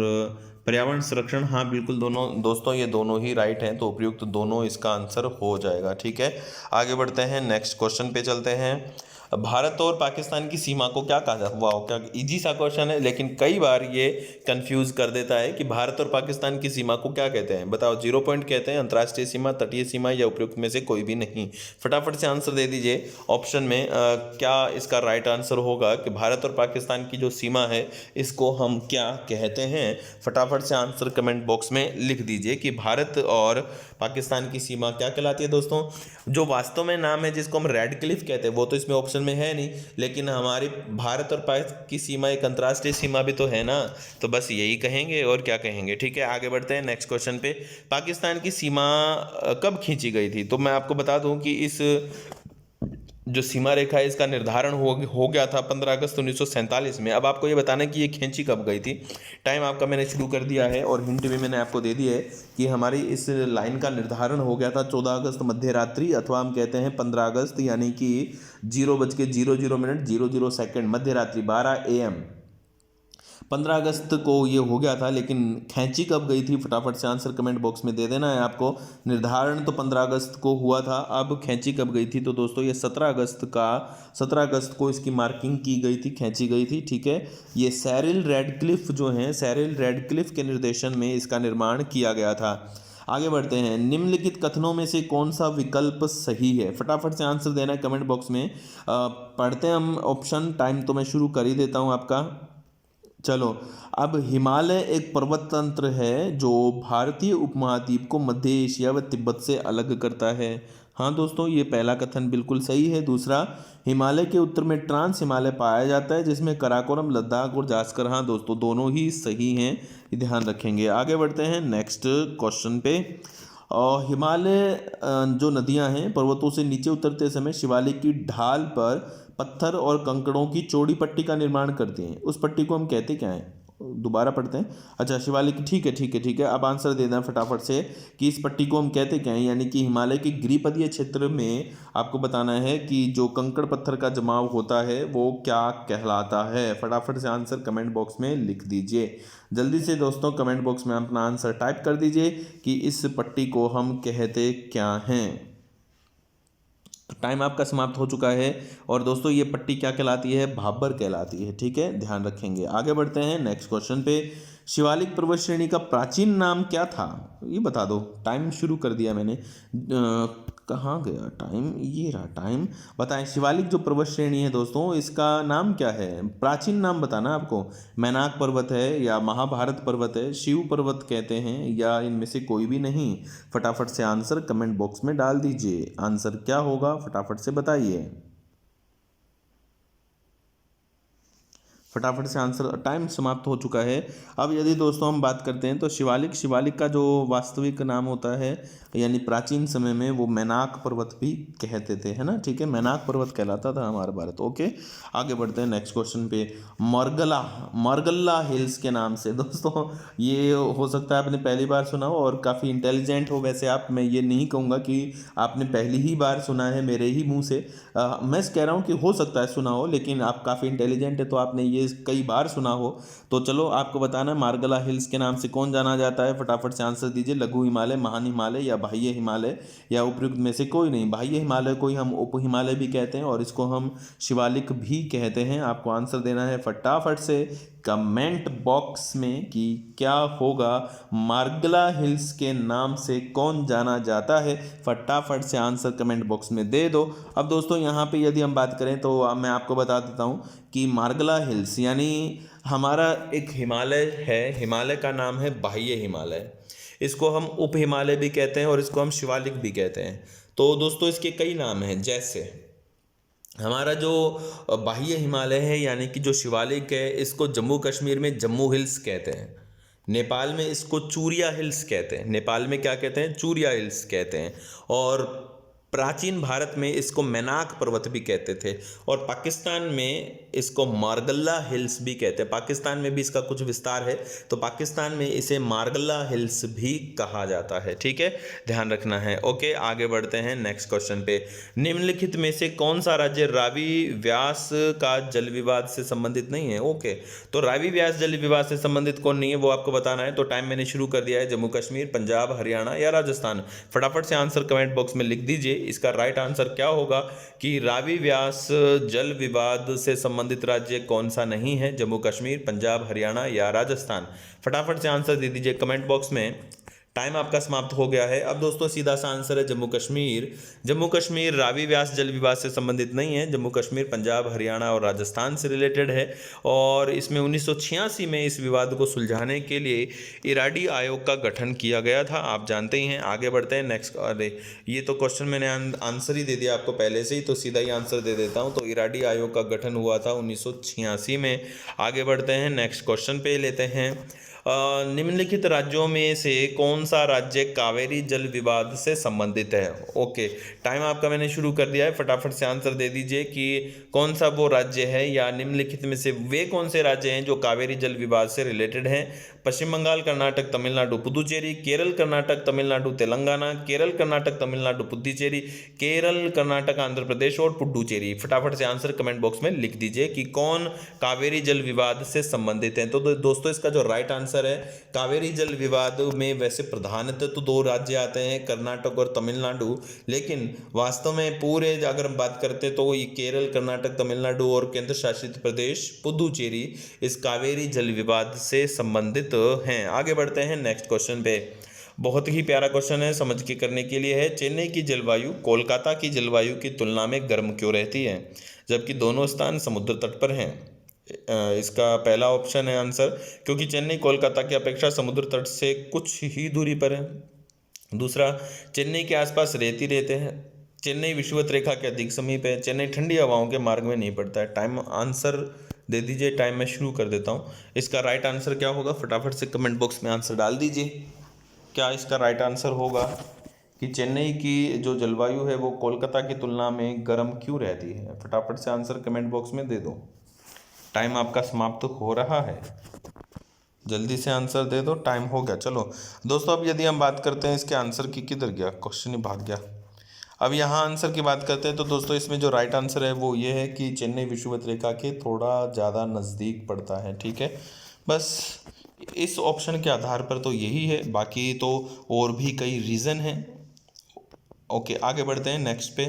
पर्यावरण संरक्षण। हाँ बिल्कुल, दोनों दोस्तों ये दोनों ही राइट हैं, तो उपयुक्त दोनों इसका आंसर हो जाएगा। ठीक है, आगे बढ़ते हैं नेक्स्ट क्वेश्चन पे चलते हैं। भारत और पाकिस्तान की सीमा को क्या कहा जाता है? वाह, क्या इजी सा क्वेश्चन है, लेकिन कई बार ये कंफ्यूज कर देता है कि भारत और पाकिस्तान की सीमा को क्या कहते हैं। बताओ, जीरो पॉइंट कहते हैं, अंतर्राष्ट्रीय सीमा, तटीय सीमा, या उपयुक्त में से कोई भी नहीं। फटाफट से आंसर दे दीजिए ऑप्शन में। क्या इसका राइट आंसर होगा कि भारत और पाकिस्तान की जो सीमा है इसको हम क्या कहते हैं? फटाफट से आंसर कमेंट बॉक्स में लिख दीजिए कि भारत और पाकिस्तान की सीमा क्या कहलाती है। दोस्तों, जो वास्तव में नाम है जिसको हम रेड क्लिफ कहते हैं वो तो इसमें ऑप्शन में है नहीं, लेकिन हमारी भारत और पाक की सीमा एक अंतर्राष्ट्रीय सीमा भी तो है ना, तो बस यही कहेंगे और क्या कहेंगे। ठीक है, आगे बढ़ते हैं नेक्स्ट क्वेश्चन पे। पाकिस्तान की सीमा कब खींची गई थी? तो मैं आपको बता दूं कि इस जो सीमा रेखा है इसका निर्धारण हो गया था 15 अगस्त 1947 में। अब आपको ये बताना है कि ये खींची कब गई थी। टाइम आपका मैंने शुरू कर दिया है और हिंट भी मैंने आपको दे दी है कि हमारी इस लाइन का निर्धारण हो गया था 14 अगस्त मध्य रात्रि, अथवा हम कहते हैं 15 अगस्त, यानी कि 0:00 मध्य रात्रि 12 AM 15 अगस्त को ये हो गया था। लेकिन खींची कब गई थी? फटाफट से आंसर कमेंट बॉक्स में दे देना है आपको। निर्धारण तो 15 अगस्त को हुआ था, अब खींची कब गई थी? तो दोस्तों ये 17 अगस्त को इसकी मार्किंग की गई थी, खींची गई थी। ठीक है, ये सैरिल रेडक्लिफ जो हैं, सैरिल रेडक्लिफ के निर्देशन में इसका निर्माण किया गया था। आगे बढ़ते हैं। निम्नलिखित कथनों में से कौन सा विकल्प सही है? फटाफट से आंसर देना है कमेंट बॉक्स में। पढ़ते हैं हम ऑप्शन। टाइम तो मैं शुरू कर ही देता हूँ आपका। चलो, अब हिमालय एक पर्वत तंत्र है जो भारतीय उपमहाद्वीप को मध्य एशिया व तिब्बत से अलग करता है। हाँ दोस्तों, ये पहला कथन बिल्कुल सही है। दूसरा, हिमालय के उत्तर में ट्रांस हिमालय पाया जाता है जिसमें कराकोरम, लद्दाख और जास्कर। हाँ दोस्तों, दोनों ही सही हैं, ये ध्यान रखेंगे। आगे बढ़ते हैं नेक्स्ट क्वेश्चन पे। और हिमालय जो नदियां हैं पर्वतों से नीचे उतरते समय शिवालिक की ढाल पर पत्थर और कंकड़ों की चौड़ी पट्टी का निर्माण करती हैं। उस पट्टी को हम कहते क्या हैं? दोबारा पढ़ते हैं। अच्छा, शिवालिक, ठीक है ठीक है ठीक है। अब आंसर दे दें फटाफट से कि इस पट्टी को हम कहते क्या हैं। यानी कि हिमालय के गिरिपदीय क्षेत्र में आपको बताना है कि जो कंकड़ पत्थर का जमाव होता है वो क्या कहलाता है। फटाफट से आंसर कमेंट बॉक्स में लिख दीजिए। जल्दी से दोस्तों कमेंट बॉक्स में अपना आंसर टाइप कर दीजिए कि इस पट्टी को हम कहते क्या हैं। टाइम आपका समाप्त हो चुका है। और दोस्तों ये पट्टी क्या कहलाती है? भाबर कहलाती है। ठीक है, ध्यान रखेंगे। आगे बढ़ते हैं नेक्स्ट क्वेश्चन पे। शिवालिक पर्वत श्रेणी का प्राचीन नाम क्या था? ये बता दो। टाइम शुरू कर दिया मैंने। कहाँ गया टाइम? ये रहा टाइम। बताएं, शिवालिक जो पर्वत श्रेणी है दोस्तों इसका नाम क्या है? प्राचीन नाम बताना आपको। मैनाक पर्वत है, या महाभारत पर्वत है, शिव पर्वत कहते हैं, या इनमें से कोई भी नहीं। फटाफट से आंसर कमेंट बॉक्स में डाल दीजिए। आंसर क्या होगा फटाफट से बताइए। फटाफट से आंसर। टाइम समाप्त हो चुका है। अब यदि दोस्तों हम बात करते हैं तो शिवालिक का जो वास्तविक नाम होता है, यानी प्राचीन समय में, वो मैनाक पर्वत भी कहते थे, है ना। ठीक है, मैनाक पर्वत कहलाता था हमारा भारत। ओके, आगे बढ़ते हैं नेक्स्ट क्वेश्चन पे। मार्गल्ला हिल्स के नाम से दोस्तों, ये हो सकता है आपने पहली बार सुना हो और काफ़ी इंटेलिजेंट हो वैसे आप। मैं ये नहीं कहूँगा कि आपने पहली ही बार सुना है मेरे ही मुँह से। मैं कह रहा हूँ कि हो सकता है सुना हो, लेकिन आप काफ़ी इंटेलिजेंट है तो आपने ये कई बार सुना हो। तो चलो आपको बताना है मार्गला हिल्स के नाम से कौन जाना जाता है। फटाफट से आंसर दीजिए। लघु हिमालय, महान हिमालय, या बाह्य हिमालय, या उपयुक्त में से कोई नहीं। बाह्य हिमालय को ही हम उप हिमालय भी कहते हैं और इसको हम शिवालिक भी कहते हैं। आपको आंसर देना है फटाफट से कमेंट बॉक्स में कि क्या होगा। मार्गला हिल्स के नाम से कौन जाना जाता है? फटाफट से आंसर कमेंट बॉक्स में दे दो। अब दोस्तों यहाँ पे यदि हम बात करें तो मैं आपको बता देता हूँ कि मार्गला हिल्स यानी हमारा एक हिमालय है। हिमालय का नाम है बाह्य हिमालय। इसको हम उप हिमालय भी कहते हैं और इसको हम शिवालिक भी कहते हैं। तो दोस्तों इसके कई नाम हैं, जैसे हमारा जो बाह्य हिमालय है यानी कि जो शिवालिक है, इसको जम्मू कश्मीर में जम्मू हिल्स कहते हैं। नेपाल में इसको चूरिया हिल्स कहते हैं। नेपाल में क्या कहते हैं? चूरिया हिल्स कहते हैं। और प्राचीन भारत में इसको मैनाक पर्वत भी कहते थे और पाकिस्तान में इसको मार्गल्ला हिल्स भी कहते हैं। पाकिस्तान में भी इसका कुछ विस्तार है, तो पाकिस्तान में इसे मार्गल्ला हिल्स भी कहा जाता है। ठीक है, ध्यान रखना है। ओके, आगे बढ़ते हैं नेक्स्ट क्वेश्चन पे। निम्नलिखित में से कौन सा राज्य रावी व्यास का जल विवाद से संबंधित नहीं है? ओके, तो रावी व्यास जल विवाद से संबंधित कौन नहीं है वो आपको बताना है। तो टाइम मैंने शुरू कर दिया है। जम्मू कश्मीर, पंजाब, हरियाणा या राजस्थान। फटाफट से आंसर कमेंट बॉक्स में लिख दीजिए इसका राइट आंसर क्या होगा कि रावी व्यास जल विवाद से संबंधित राज्य कौन सा नहीं है? जम्मू कश्मीर, पंजाब, हरियाणा या राजस्थान? फटाफट से आंसर दे दीजिए कमेंट बॉक्स में। टाइम आपका समाप्त हो गया है। अब दोस्तों सीधा सा आंसर है जम्मू कश्मीर। जम्मू कश्मीर रावी व्यास जल विवाद से संबंधित नहीं है। जम्मू कश्मीर पंजाब, हरियाणा और राजस्थान से रिलेटेड है और इसमें 1986 में इस विवाद को सुलझाने के लिए इराडी आयोग का गठन किया गया था, आप जानते ही हैं। आगे बढ़ते हैं नेक्स्ट। अरे ये तो क्वेश्चन मैंने आंसर ही दे दिया आपको पहले से ही, तो सीधा ही आंसर दे देता हूँ। तो इराडी आयोग का गठन हुआ था 1986 में। आगे बढ़ते हैं नेक्स्ट क्वेश्चन पे लेते हैं। निम्नलिखित राज्यों में से कौन सा राज्य कावेरी जल विवाद से संबंधित है? ओके, टाइम आपका मैंने शुरू कर दिया है। फटाफट से आंसर दे दीजिए कि कौन सा वो राज्य है या निम्नलिखित में से वे कौन से राज्य हैं जो कावेरी जल विवाद से रिलेटेड हैं? पश्चिम बंगाल, कर्नाटक, तमिलनाडु, पुदुचेरी, केरल, कर्नाटक, तमिलनाडु, तेलंगाना, केरल, कर्नाटक, तमिलनाडु, पुदुचेरी, केरल, कर्नाटक, आंध्र प्रदेश और पुडुचेरी। फटाफट से आंसर कमेंट बॉक्स में लिख दीजिए कि कौन कावेरी जल विवाद से संबंधित है। तो दोस्तों इसका जो राइट आंसर है कावेरी जल विवाद में वैसे प्रधानतः तो दो राज्य आते हैं, कर्नाटक और तमिलनाडु, लेकिन वास्तव में पूरे अगर हम बात करते तो ये केरल, कर्नाटक, तमिलनाडु और केंद्र शासित प्रदेश पुदुचेरी इस कावेरी जल विवाद से संबंधित हैं। आगे बढ़ते हैं नेक्स्ट क्वेश्चन पे। बहुत ही प्यारा क्वेश्चन है, समझ के करने के लिए है। चेन्नई की जलवायु कोलकाता की जलवायु की तुलना में गर्म क्यों रहती है, जबकि दोनों स्थान समुद्र तट पर हैं? इसका पहला ऑप्शन है आंसर, क्योंकि चेन्नई कोलकाता की अपेक्षा समुद्र तट से कुछ ही दूरी पर है। दूसरा, चेन्नई के आसपास रेती रहते हैं। चेन्नई विषुवत रेखा के अधिक समीप है। चेन्नई ठंडी हवाओं के मार्ग में नहीं पड़ता है। टाइम आंसर दे दीजिए, टाइम मैं शुरू कर देता हूँ। इसका राइट आंसर क्या होगा? फटाफट से कमेंट बॉक्स में आंसर डाल दीजिए। क्या इसका राइट आंसर होगा कि चेन्नई की जो जलवायु है वो कोलकाता की तुलना में गर्म क्यों रहती है? फटाफट से आंसर कमेंट बॉक्स में दे दो। टाइम आपका समाप्त हो रहा है, जल्दी से आंसर दे दो। टाइम हो गया। चलो दोस्तों, अब यदि हम बात करते हैं इसके आंसर की, किधर गया क्वेश्चन ही भाग गया। अब यहाँ आंसर की बात करते हैं तो दोस्तों इसमें जो राइट आंसर है वो ये है कि चेन्नई विषुवत रेखा के थोड़ा ज़्यादा नज़दीक पड़ता है। ठीक है, बस इस ऑप्शन के आधार पर तो यही है, बाकी तो और भी कई रीज़न हैं। ओके, आगे बढ़ते हैं नेक्स्ट पे।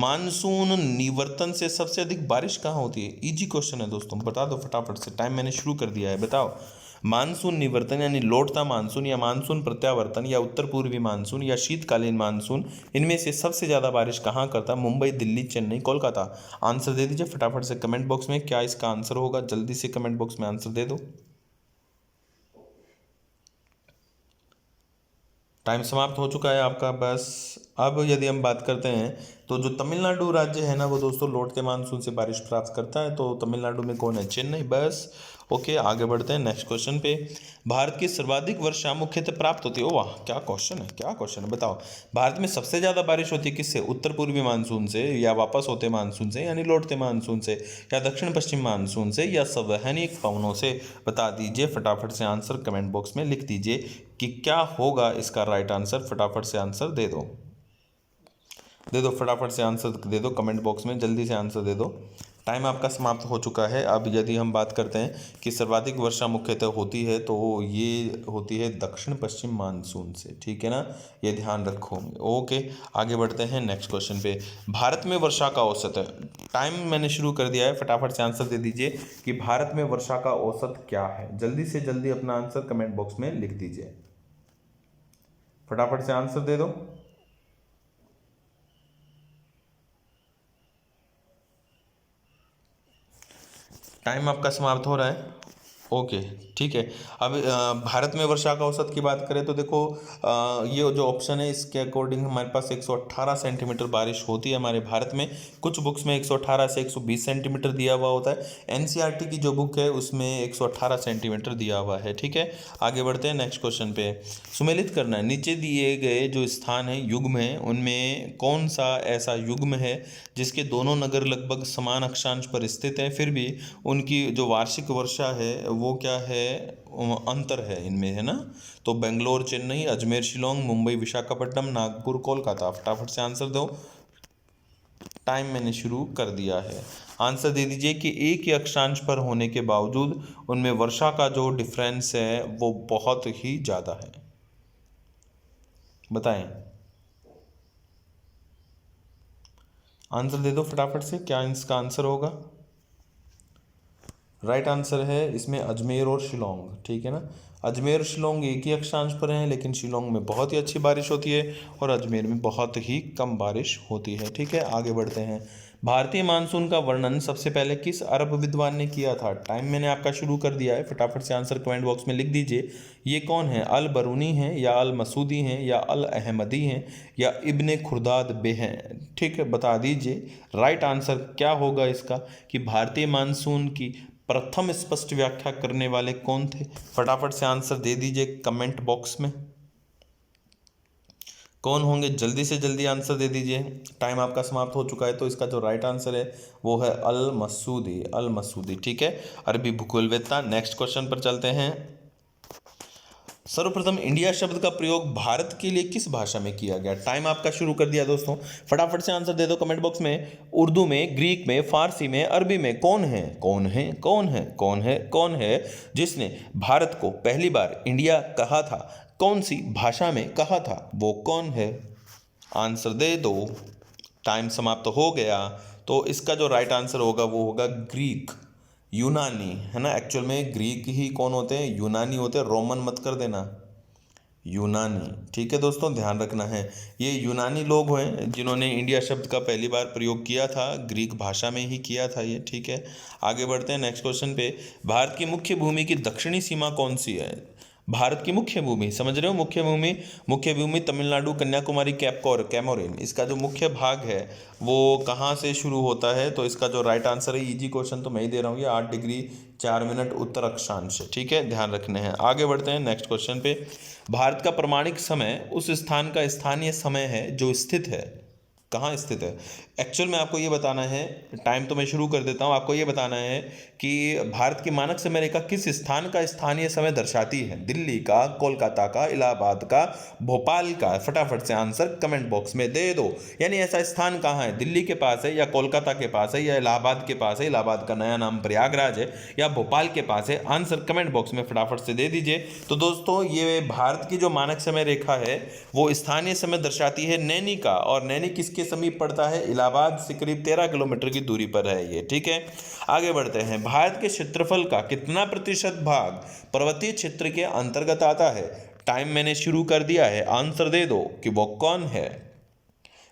मानसून निवर्तन से सबसे अधिक बारिश कहाँ होती है? इजी क्वेश्चन है दोस्तों, बता दो फटाफट से। टाइम मैंने शुरू कर दिया है, बताओ। मानसून निवर्तन यानी लौटता मानसून या मानसून प्रत्यावर्तन या उत्तर पूर्वी मानसून या शीतकालीन मानसून, इनमें से सबसे ज़्यादा बारिश कहाँ करता है? मुंबई, दिल्ली, चेन्नई, कोलकाता। आंसर दे दीजिए फटाफट से कमेंट बॉक्स में। क्या इसका आंसर होगा? जल्दी से कमेंट बॉक्स में आंसर दे दो। टाइम समाप्त हो चुका है आपका। बस अब यदि हम बात करते हैं तो जो तमिलनाडु राज्य है ना वो दोस्तों लौटते मानसून से बारिश प्राप्त करता है। तो तमिलनाडु में कौन है? चेन्नई। बस ओके, आगे बढ़ते हैं नेक्स्ट क्वेश्चन पे। भारत की सर्वाधिक वर्षा मुख्यतः प्राप्त होती है, वाह क्या क्वेश्चन है, क्या क्वेश्चन है, बताओ। भारत में सबसे ज़्यादा बारिश होती है किससे? उत्तर पूर्वी मानसून से या वापस होते मानसून से यानी लौटते मानसून से, या दक्षिण पश्चिम मानसून से, या संवहनिक पवनों से? बता दीजिए फटाफट से आंसर कमेंट बॉक्स में लिख दीजिए कि क्या होगा इसका राइट आंसर। फटाफट से आंसर दे दो, दे दो फटाफट से आंसर दे दो कमेंट बॉक्स में, जल्दी से आंसर दे दो। टाइम आपका समाप्त हो चुका है। अब यदि हम बात करते हैं कि सर्वाधिक वर्षा मुख्यतः होती है तो ये होती है दक्षिण पश्चिम मानसून से। ठीक है ना, ये ध्यान रखो। ओके, आगे बढ़ते हैं नेक्स्ट क्वेश्चन पे। भारत में वर्षा का औसत है, टाइम मैंने शुरू कर दिया है, फटाफट से आंसर दे दीजिए कि भारत में वर्षा का औसत क्या है। जल्दी से जल्दी अपना आंसर कमेंट बॉक्स में लिख दीजिए, फटाफट से आंसर दे दो। टाइम आपका समाप्त हो रहा है। ओके, ठीक है। अब भारत में वर्षा का औसत की बात करें तो देखो ये जो ऑप्शन है इसके अकॉर्डिंग हमारे पास 118 सेंटीमीटर बारिश होती है हमारे भारत में। कुछ बुक्स में 118 से 120 सेंटीमीटर दिया हुआ होता है। एनसीईआरटी की जो बुक है उसमें 118 सेंटीमीटर दिया हुआ है। ठीक है, आगे बढ़ते हैं नेक्स्ट क्वेश्चन पे। सुमेलित करना है, नीचे दिए गए जो स्थान है युग्म है उनमें कौन सा ऐसा युग्म है जिसके दोनों नगर लगभग समान अक्षांश पर स्थित हैं, फिर भी उनकी जो वार्षिक वर्षा है वो क्या है, अंतर है इनमें, है ना। तो बेंगलोर चेन्नई, अजमेर शिलोंग, मुंबई विशाखापट्टनम, नागपुर कोलकाता। फटाफट से आंसर दो, टाइम मैंने शुरू कर दिया है। आंसर दे दीजिए कि एक ही अक्षांश पर होने के बावजूद उनमें वर्षा का जो डिफरेंस है वो बहुत ही ज़्यादा है, बताएं। आंसर दे दो फटाफट से, क्या इसका आंसर होगा? राइट आंसर है इसमें अजमेर और शिलोंग, ठीक है ना। अजमेर और शिलोंग एक ही अक्षांश पर हैं, लेकिन शिलोंग में बहुत ही अच्छी बारिश होती है और अजमेर में बहुत ही कम बारिश होती है, ठीक है। आगे बढ़ते हैं। भारतीय मानसून का वर्णन सबसे पहले किस अरब विद्वान ने किया था? टाइम मैंने आपका शुरू कर दिया है, फटाफट से आंसर कमेंट बॉक्स में लिख दीजिए। ये कौन है? अल बरूनी हैं, या अल मसूदी हैं, या अल अहमदी हैं, या इब्ने खुर्दाद बे हैं? ठीक है, बता दीजिए राइट आंसर क्या होगा इसका, कि भारतीय मानसून की प्रथम स्पष्ट व्याख्या करने वाले कौन थे? फटाफट से आंसर दे दीजिए कमेंट बॉक्स में। कौन होंगे? जल्दी से जल्दी आंसर दे दीजिए, टाइम आपका समाप्त हो चुका है। तो इसका जो राइट आंसर है वो है अल मसूदी, अल मसूदी, ठीक है, अरबी भूगोलवेत्ता। नेक्स्ट क्वेश्चन पर चलते हैं। सर्वप्रथम इंडिया शब्द का प्रयोग भारत के लिए किस भाषा में किया गया? टाइम आपका शुरू कर दिया दोस्तों, फटाफट से आंसर दे दो कमेंट बॉक्स में। उर्दू में, ग्रीक में, फारसी में, अरबी में? कौन है, कौन है, कौन है, कौन है, कौन है जिसने भारत को पहली बार इंडिया कहा था? कौन सी भाषा में कहा था? वो कौन है? आंसर दे दो, टाइम समाप्त हो गया। तो इसका जो राइट आंसर होगा वो होगा ग्रीक, यूनानी, है ना। एक्चुअल में ग्रीक ही कौन होते हैं? यूनानी होते हैं, रोमन मत कर देना, यूनानी, ठीक है दोस्तों, ध्यान रखना है। ये यूनानी लोग हैं जिन्होंने इंडिया शब्द का पहली बार प्रयोग किया था, ग्रीक भाषा में ही किया था ये, ठीक है। आगे बढ़ते हैं नेक्स्ट क्वेश्चन पे। भारत की मुख्य भूमि की दक्षिणी सीमा कौन सी है? भारत की मुख्य भूमि, समझ रहे हो, मुख्य भूमि तमिलनाडु, कन्याकुमारी, कैमोरिन। इसका जो मुख्य भाग है वो कहाँ से शुरू होता है? तो इसका जो राइट आंसर है, इजी क्वेश्चन तो मैं ही दे रहा हूँ, ये 8 डिग्री 4 मिनट उत्तर अक्षांश, ठीक है, ध्यान रखने हैं। आगे बढ़ते हैं नेक्स्ट क्वेश्चन पे। भारत का प्रमाणिक समय उस स्थान का स्थानीय समय है जो स्थित है, कहाँ स्थित है? एक्चुअल में आपको ये बताना है, टाइम तो मैं शुरू कर देता हूँ। आपको ये बताना है कि भारत की मानक समय रेखा किस स्थान का स्थानीय समय दर्शाती है? दिल्ली का, कोलकाता का, इलाहाबाद का, भोपाल का? फटाफट से आंसर कमेंट बॉक्स में दे दो। यानी ऐसा स्थान कहाँ है? दिल्ली के पास है, या कोलकाता के पास है, या इलाहाबाद के पास है, इलाहाबाद का नया नाम प्रयागराज है, या भोपाल के पास है? आंसर कमेंट बॉक्स में फटाफट से दे दीजिए। तो दोस्तों ये भारत की जो मानक समय रेखा है वो स्थानीय समय दर्शाती है नैनी का, और नैनी किसके समीप पड़ता है? इलाहाबाद से करीब 13 किलोमीटर की दूरी पर है ये, ठीक है। आगे बढ़ते हैं। भारत के क्षेत्रफल का कितना प्रतिशत भाग पर्वतीय क्षेत्र के अंतर्गत आता है? टाइम मैंने शुरू कर दिया है, आंसर दे दो कि वो कौन है।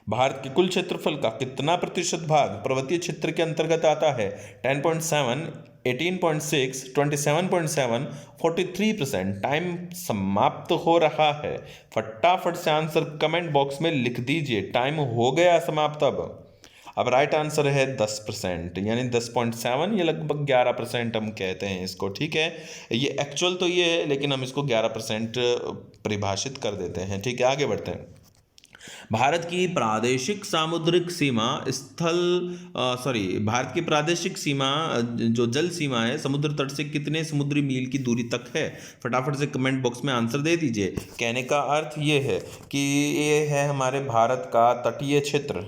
भारत के कुल क्षेत्रफल का कितना प्रतिशत भाग पर्वतीय क्षेत्र के अंतर्गत आता है? 10.7, 18.6, 27.7, 43%। टाइम समाप्त हो रहा है, फटाफट से आंसर कमेंट बॉक्स में लिख दीजिए, टाइम हो गया समाप्त। अब राइट आंसर है 10%, यानी 10.7, ये लगभग 11% हम कहते हैं इसको, ठीक है। ये एक्चुअल तो ये है, लेकिन हम इसको 11% परिभाषित कर देते हैं, ठीक है। आगे बढ़ते हैं। भारत की प्रादेशिक सामुद्रिक सीमा भारत की प्रादेशिक सीमा जो जल सीमा है, समुद्र तट से कितने समुद्री मील की दूरी तक है? फटाफट से कमेंट बॉक्स में आंसर दे दीजिए। कहने का अर्थ ये है कि ये है हमारे भारत का तटीय क्षेत्र,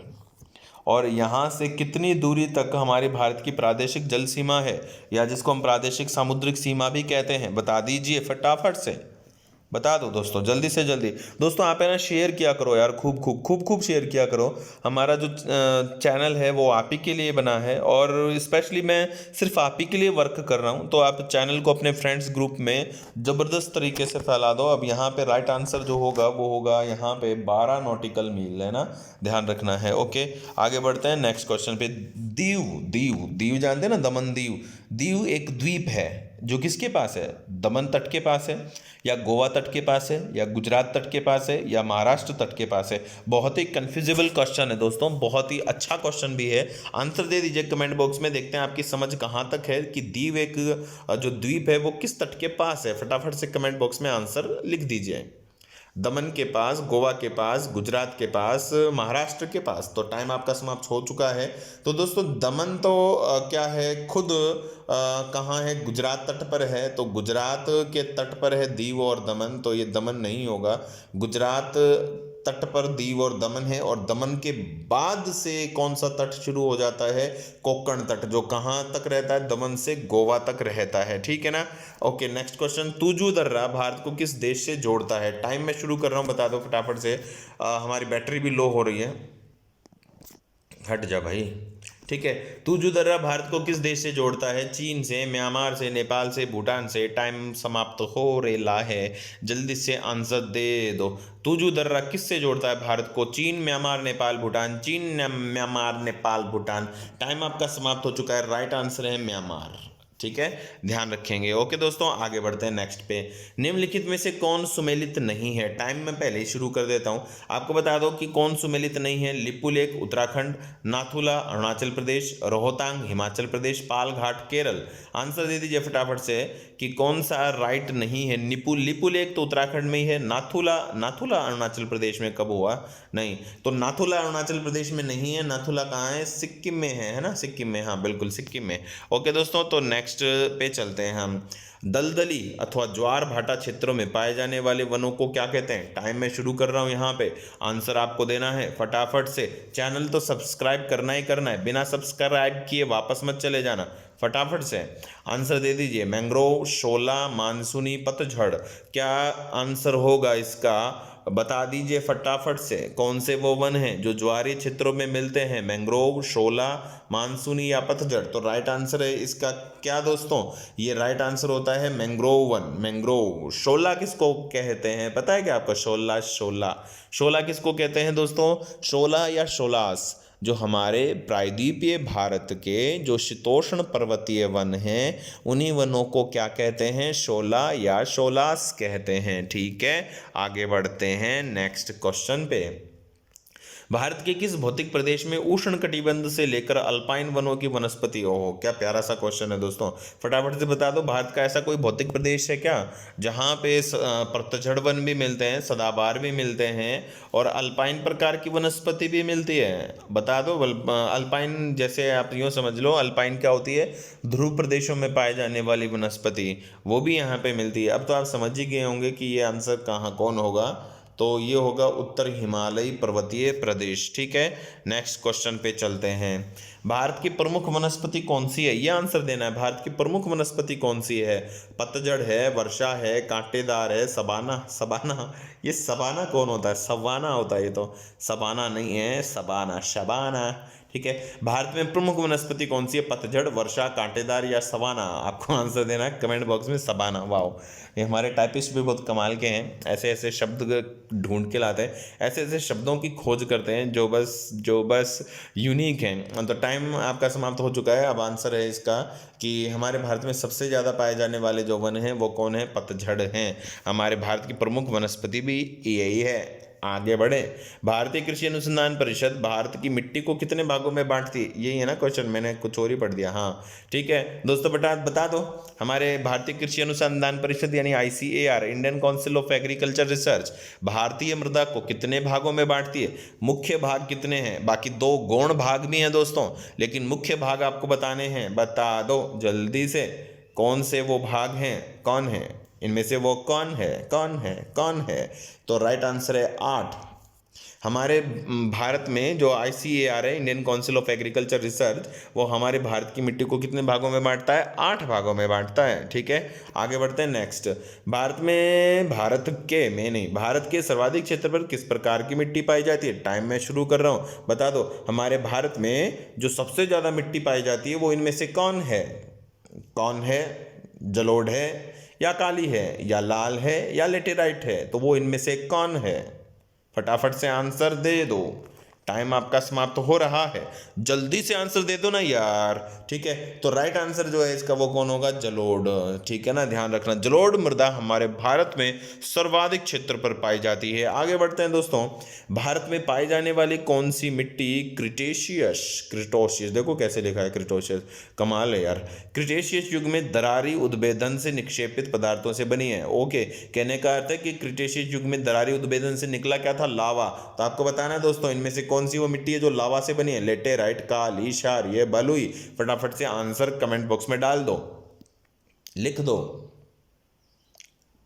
और यहाँ से कितनी दूरी तक हमारे भारत की प्रादेशिक जल सीमा है, या जिसको हम प्रादेशिक सामुद्रिक सीमा भी कहते हैं, बता दीजिए फटाफट से, बता दो दोस्तों, जल्दी से जल्दी। दोस्तों आप है ना शेयर किया करो यार, खूब खूब खूब खूब शेयर किया करो। हमारा जो चैनल है वो आप ही के लिए बना है, और स्पेशली मैं सिर्फ आप ही के लिए वर्क कर रहा हूँ। तो आप चैनल को अपने फ्रेंड्स ग्रुप में ज़बरदस्त तरीके से फैला दो। अब यहाँ पे राइट आंसर जो होगा वो होगा यहाँ पे 12 नॉटिकल मील, है ना, ध्यान रखना है। ओके, आगे बढ़ते हैं नेक्स्ट क्वेश्चन पे। दीव, दीव, दीव जानते हैं ना, दमन दीव। दीव एक द्वीप है जो किसके पास है? दमन तट के पास है, या गोवा तट के पास है, या गुजरात तट के पास है, या महाराष्ट्र तट के पास है? बहुत ही कन्फ्यूजेबल क्वेश्चन है दोस्तों, बहुत ही अच्छा क्वेश्चन भी है। आंसर दे दीजिए कमेंट बॉक्स में, देखते हैं आपकी समझ कहाँ तक है कि दीव एक जो द्वीप है वो किस तट के पास है। फटाफट से कमेंट बॉक्स में आंसर लिख दीजिए। दमन के पास, गोवा के पास, गुजरात के पास, महाराष्ट्र के पास? तो टाइम आपका समाप्त हो चुका है। तो दोस्तों दमन तो क्या है, खुद कहाँ है? गुजरात तट पर है। तो गुजरात के तट पर है दीव और दमन, तो ये दमन नहीं होगा। गुजरात तट पर दीव और दमन है, और दमन के बाद से कौन सा तट शुरू हो जाता है? कोंकण तट, जो कहाँ तक रहता है? दमन से गोवा तक रहता है, ठीक है ना। Okay, next question. तुजू दर्रा भारत को किस देश से जोड़ता है? टाइम मैं शुरू कर रहा हूँ, बता दो फटाफट से, हमारी बैटरी भी लो हो रही है। हट जा भाई। ठीक है, तूजू दर्रा भारत को किस देश से जोड़ता है? चीन से, म्यांमार से, नेपाल से, भूटान से। टाइम समाप्त हो रेला है, जल्दी से आंसर दे दो। तूजू दर्रा किस से जोड़ता है भारत को? चीन, म्यांमार, नेपाल, भूटान। चीन, म्यांमार, नेपाल, भूटान। टाइम आपका समाप्त हो चुका है। राइट आंसर है म्यांमार। ठीक है, ध्यान रखेंगे। ओके दोस्तों, आगे बढ़ते हैं नेक्स्ट पे। निम्नलिखित में से कौन सुमेलित नहीं है? टाइम मैं पहले ही शुरू कर देता हूँ। आपको बता दो कि कौन सुमेलित नहीं है। लिपुलेख उत्तराखंड, नाथुला अरुणाचल प्रदेश, रोहतांग हिमाचल प्रदेश, पालघाट केरल। आंसर दे दीजिए फटाफट से कि कौन सा राइट नहीं है। लिपुलेख तो उत्तराखंड में ही है। नाथुला नाथुला अरुणाचल प्रदेश में कब हुआ? नहीं, तो नाथुला अरुणाचल प्रदेश में नहीं है। नाथुला कहाँ है? सिक्किम में है ना? सिक्किम में, हाँ बिल्कुल सिक्किम में। ओके दोस्तों, तो नेक्स्ट पे चलते हैं हम। दलदली अथवा ज्वार भाटा क्षेत्रों में पाए जाने वाले वनों को क्या कहते हैं? टाइम मैं शुरू कर रहा हूं। यहाँ पे आंसर आपको देना है फटाफट से। चैनल तो सब्सक्राइब करना ही करना है, बिना सब्सक्राइब किए वापस मत चले जाना। फटाफट से आंसर दे दीजिए। मैंग्रोव, शोला, मानसूनी, पतझड़। क्या आंसर होगा इसका? बता दीजिए फटाफट से। कौन से वो वन हैं जो ज्वारीय क्षेत्रों में मिलते हैं? मैंग्रोव, शोला, मानसूनी या पतझड़? तो राइट आंसर है इसका क्या दोस्तों? ये राइट आंसर होता है मैंग्रोव वन, मैंग्रोव। शोला किसको कहते हैं पता है क्या आपको? शोला शोला शोला किसको कहते हैं दोस्तों? शोला या शोलास, जो हमारे प्रायद्वीपीय भारत के जो शीतोष्ण पर्वतीय वन हैं, उन्हीं वनों को क्या कहते हैं? शोला या शोलास कहते हैं। ठीक है, आगे बढ़ते हैं नेक्स्ट क्वेश्चन पे। भारत के किस भौतिक प्रदेश में उष्ण कटिबंध से लेकर अल्पाइन वनों की वनस्पति? ओहो, क्या प्यारा सा क्वेश्चन है दोस्तों। फटाफट से बता दो, भारत का ऐसा कोई भौतिक प्रदेश है क्या जहाँ पे पतझड़ वन भी मिलते हैं, सदाबहार भी मिलते हैं और अल्पाइन प्रकार की वनस्पति भी मिलती है? बता दो। अल्पाइन जैसे आप यूँ समझ लो, अल्पाइन क्या होती है? ध्रुव प्रदेशों में पाए जाने वाली वनस्पति, वो भी यहाँ पे मिलती है। अब तो आप समझ ही गए होंगे कि ये आंसर कहाँ कौन होगा। तो ये होगा उत्तर हिमालयी पर्वतीय प्रदेश। ठीक है, नेक्स्ट क्वेश्चन पे चलते हैं। भारत की प्रमुख वनस्पति कौन सी है? ये आंसर देना है। भारत की प्रमुख वनस्पति कौन सी है? पतझड़ है, वर्षा है, कांटेदार है, सबाना? सबाना, ये सबाना कौन होता है? सवाना होता है ये तो। सबाना नहीं है, सबाना, शबाना। ठीक है, भारत में प्रमुख वनस्पति कौन सी है? पतझड़, वर्षा, कांटेदार या सवाना? आपको आंसर देना है कमेंट बॉक्स में। सबाना। वाओ, ये हमारे टाइपिस्ट भी बहुत कमाल के हैं, ऐसे ऐसे शब्द ढूंढ के लाते हैं, ऐसे ऐसे शब्दों की खोज करते हैं जो बस यूनिक हैं। तो टाइम आपका समाप्त हो चुका है। अब आंसर है इसका कि हमारे भारत में सबसे ज़्यादा पाए जाने वाले जो वन हैं वो कौन है? पतझड़ हैं। हमारे भारत की प्रमुख वनस्पति भी यही है। आगे बढ़े। भारतीय कृषि अनुसंधान परिषद भारत की मिट्टी को कितने भागों में बांटती है? यही है ना क्वेश्चन, मैंने कुछ और ही पढ़ दिया। हाँ ठीक है दोस्तों, बता दो। हमारे भारतीय कृषि अनुसंधान परिषद यानी ICAR, Indian council of agriculture research, भारतीय मृदा को कितने भागों में बांटती है? मुख्य भाग कितने हैं? बाकी 2 गौण भाग भी हैं दोस्तों, लेकिन मुख्य भाग आपको बताने हैं। बता दो जल्दी से, कौन से वो भाग हैं? कौन है इनमें से? वो कौन है? कौन है? कौन है? तो राइट आंसर है 8। हमारे भारत में जो ICAR है, Indian council of agriculture research, वो हमारे भारत की मिट्टी को कितने भागों में बांटता है? 8 भागों में बांटता है। ठीक है, आगे बढ़ते हैं नेक्स्ट। भारत के सर्वाधिक क्षेत्र पर किस प्रकार की मिट्टी पाई जाती है? टाइम मैं शुरू कर रहा हूँ। बता दो, हमारे भारत में जो सबसे ज़्यादा मिट्टी पाई जाती है वो इनमें से कौन है? कौन है? जलोढ़ है या काली है या लाल है या लेटेराइट है? तो वो इनमें से कौन है? फटाफट से आंसर दे दो, टाइम आपका समाप्त हो रहा है। जल्दी से आंसर दे दो ना यार। ठीक है, तो राइट आंसर जो है इसका वो कौन होगा? जलोढ़। ठीक है ना, ध्यान रखना। जलोढ़ मृदा हमारे भारत में सर्वाधिक क्षेत्र पर पाई जाती है। आगे बढ़ते हैं दोस्तों। भारत में पाई जाने वाली कौन सी मिट्टी क्रिटोशियस, देखो कैसे लिखा है क्रिटोशियस, कमाल है यार। क्रिटेशियस युग में दरारी उद्भेदन से निक्षेपित पदार्थों से बनी है। ओके, कहने का अर्थ है कि क्रिटेशियस युग में दरारी उद्भेदन से निकला क्या था? लावा। तो आपको बताना है दोस्तों, इनमें से कौन सी वो मिट्टी है जो लावा से बनी है? लेटेराइट, काली, क्षारीय, बलुई? फटाफट से आंसर कमेंट बॉक्स में डाल दो, लिख दो,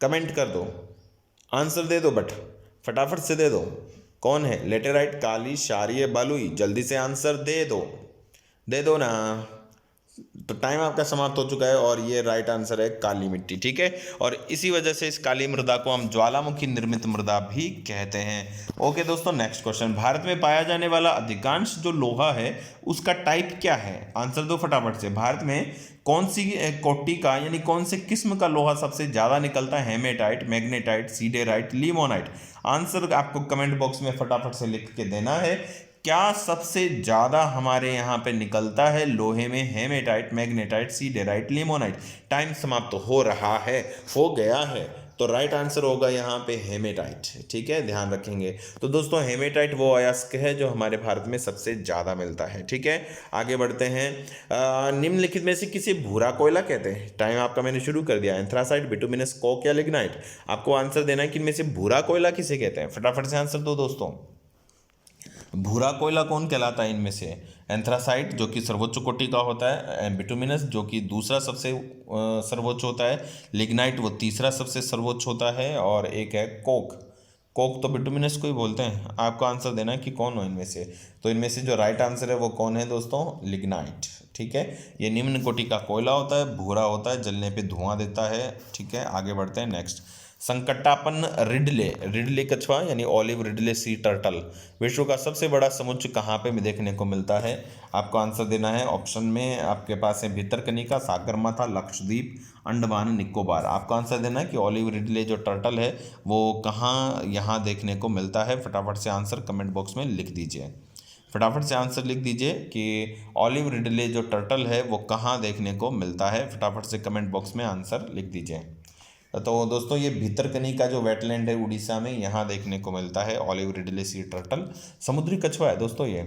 कमेंट कर दो, आंसर दे दो, बट फटाफट से दे दो। कौन है? लेटेराइट, काली, क्षारीय, बलुई? जल्दी से आंसर दे दो ना। तो टाइम आपका समाप्त हो चुका है और ये राइट आंसर है काली मिट्टी। ठीक है, और इसी वजह से इस काली मृदा को हम ज्वालामुखी निर्मित मृदा भी कहते हैं। ओके दोस्तों, नेक्स्ट क्वेश्चन, भारत में पाया जाने वाला अधिकांश जो लोहा है उसका टाइप क्या है? आंसर दो फटाफट से। भारत में कौन सी कोटि का यानी कौन से किस्म का लोहा सबसे ज्यादा निकलता है? Hematite, magnetite, siderite, limonite. Answer आपको कमेंट बॉक्स में फटाफट से लिख के देना है। क्या सबसे ज्यादा हमारे यहाँ पे निकलता है लोहे में? Hematite, magnetite, siderite, limonite. Time समाप्त हो रहा है, हो गया है, तो राइट आंसर होगा यहाँ पे हेमेटाइट। ठीक है, ध्यान रखेंगे। तो दोस्तों हेमेटाइट वो अयस्क है जो हमारे भारत में सबसे ज़्यादा मिलता है। ठीक है, आगे बढ़ते हैं। निम्नलिखित में से किसे भूरा कोयला कहते हैं? टाइम आपका मैंने शुरू कर दिया। एंथ्रासाइट, बिटुमिनस, कोक या लिग्नाइट। आपको आंसर देना है कि इनमें से भूरा कोयला किसे कहते हैं। फटाफट से आंसर दो दोस्तों। भूरा कोयला कौन कहलाता है इनमें से? एंथ्रासाइट जो कि सर्वोच्च कोटि का होता है, बिटुमिनस जो कि दूसरा सबसे सर्वोच्च होता है, लिग्नाइट वो तीसरा सबसे सर्वोच्च होता है, और एक है कोक। कोक तो बिटुमिनस को ही बोलते हैं। आपको आंसर देना है कि कौन हो इनमें से। तो इनमें से जो राइट आंसर है वो कौन है दोस्तों? लिग्नाइट। ठीक है, ये निम्न कोटि का कोयला होता है, भूरा होता है, जलने पे धुआं देता है। ठीक है, आगे बढ़ते हैं। नेक्स्ट, संकटापन रिडले, रिडले कछुआ यानी ऑलिव रिडले सी टर्टल विश्व का सबसे बड़ा समुद्र कहाँ पे देखने को मिलता है? आपको आंसर देना है। ऑप्शन में आपके पास है भितरकनिका, सागरमाथा, लक्षद्वीप, अंडमान निकोबार। आपको आंसर देना है कि ऑलिव रिडले जो टर्टल है वो कहाँ यहाँ देखने को मिलता है। फटाफट से आंसर कमेंट बॉक्स में लिख दीजिए। फटाफट से आंसर लिख दीजिए कि ऑलिव रिडले जो टर्टल है वो कहाँ देखने को मिलता है। फटाफट से कमेंट बॉक्स में आंसर लिख दीजिए। तो दोस्तों ये भितरकनिका जो वेटलैंड है उड़ीसा में, यहाँ देखने को मिलता है ऑलिव रिडले सी टर्टल। समुद्री कछुआ है दोस्तों ये।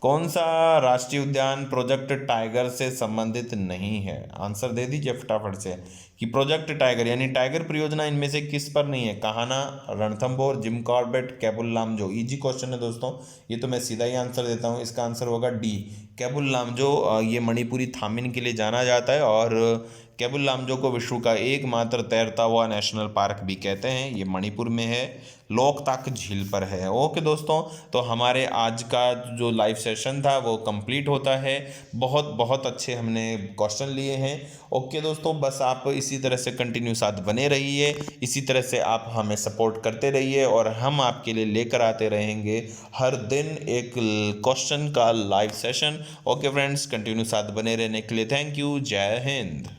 कौन सा राष्ट्रीय उद्यान प्रोजेक्ट टाइगर से संबंधित नहीं है? आंसर दे दीजिए फटाफट से कि प्रोजेक्ट टाइगर यानी टाइगर परियोजना इनमें से किस पर नहीं है? Kanha, Ranthambore, Jim Corbett, Keibul Lamjao. Easy question है दोस्तों, ये तो मैं सीधा ही आंसर देता हूँ। इसका आंसर होगा डी, केबुल लामजो। ये मणिपुरी थामिन के लिए जाना जाता है, और केबुल लामजो को विश्व का एकमात्र तैरता हुआ नेशनल पार्क भी कहते हैं। ये मणिपुर में है, लोकताक झील पर है। ओके दोस्तों, तो हमारे आज का जो लाइव सेशन था वो कंप्लीट होता है। बहुत बहुत अच्छे हमने क्वेश्चन लिए हैं। ओके दोस्तों, बस आप इसी तरह से कंटिन्यू साथ बने रहिए, इसी तरह से आप हमें सपोर्ट करते रहिए, और हम आपके लिए लेकर आते रहेंगे हर दिन एक क्वेश्चन का live session. Okay friends, continue साथ बने रहने के लिए थैंक यू। जय हिंद।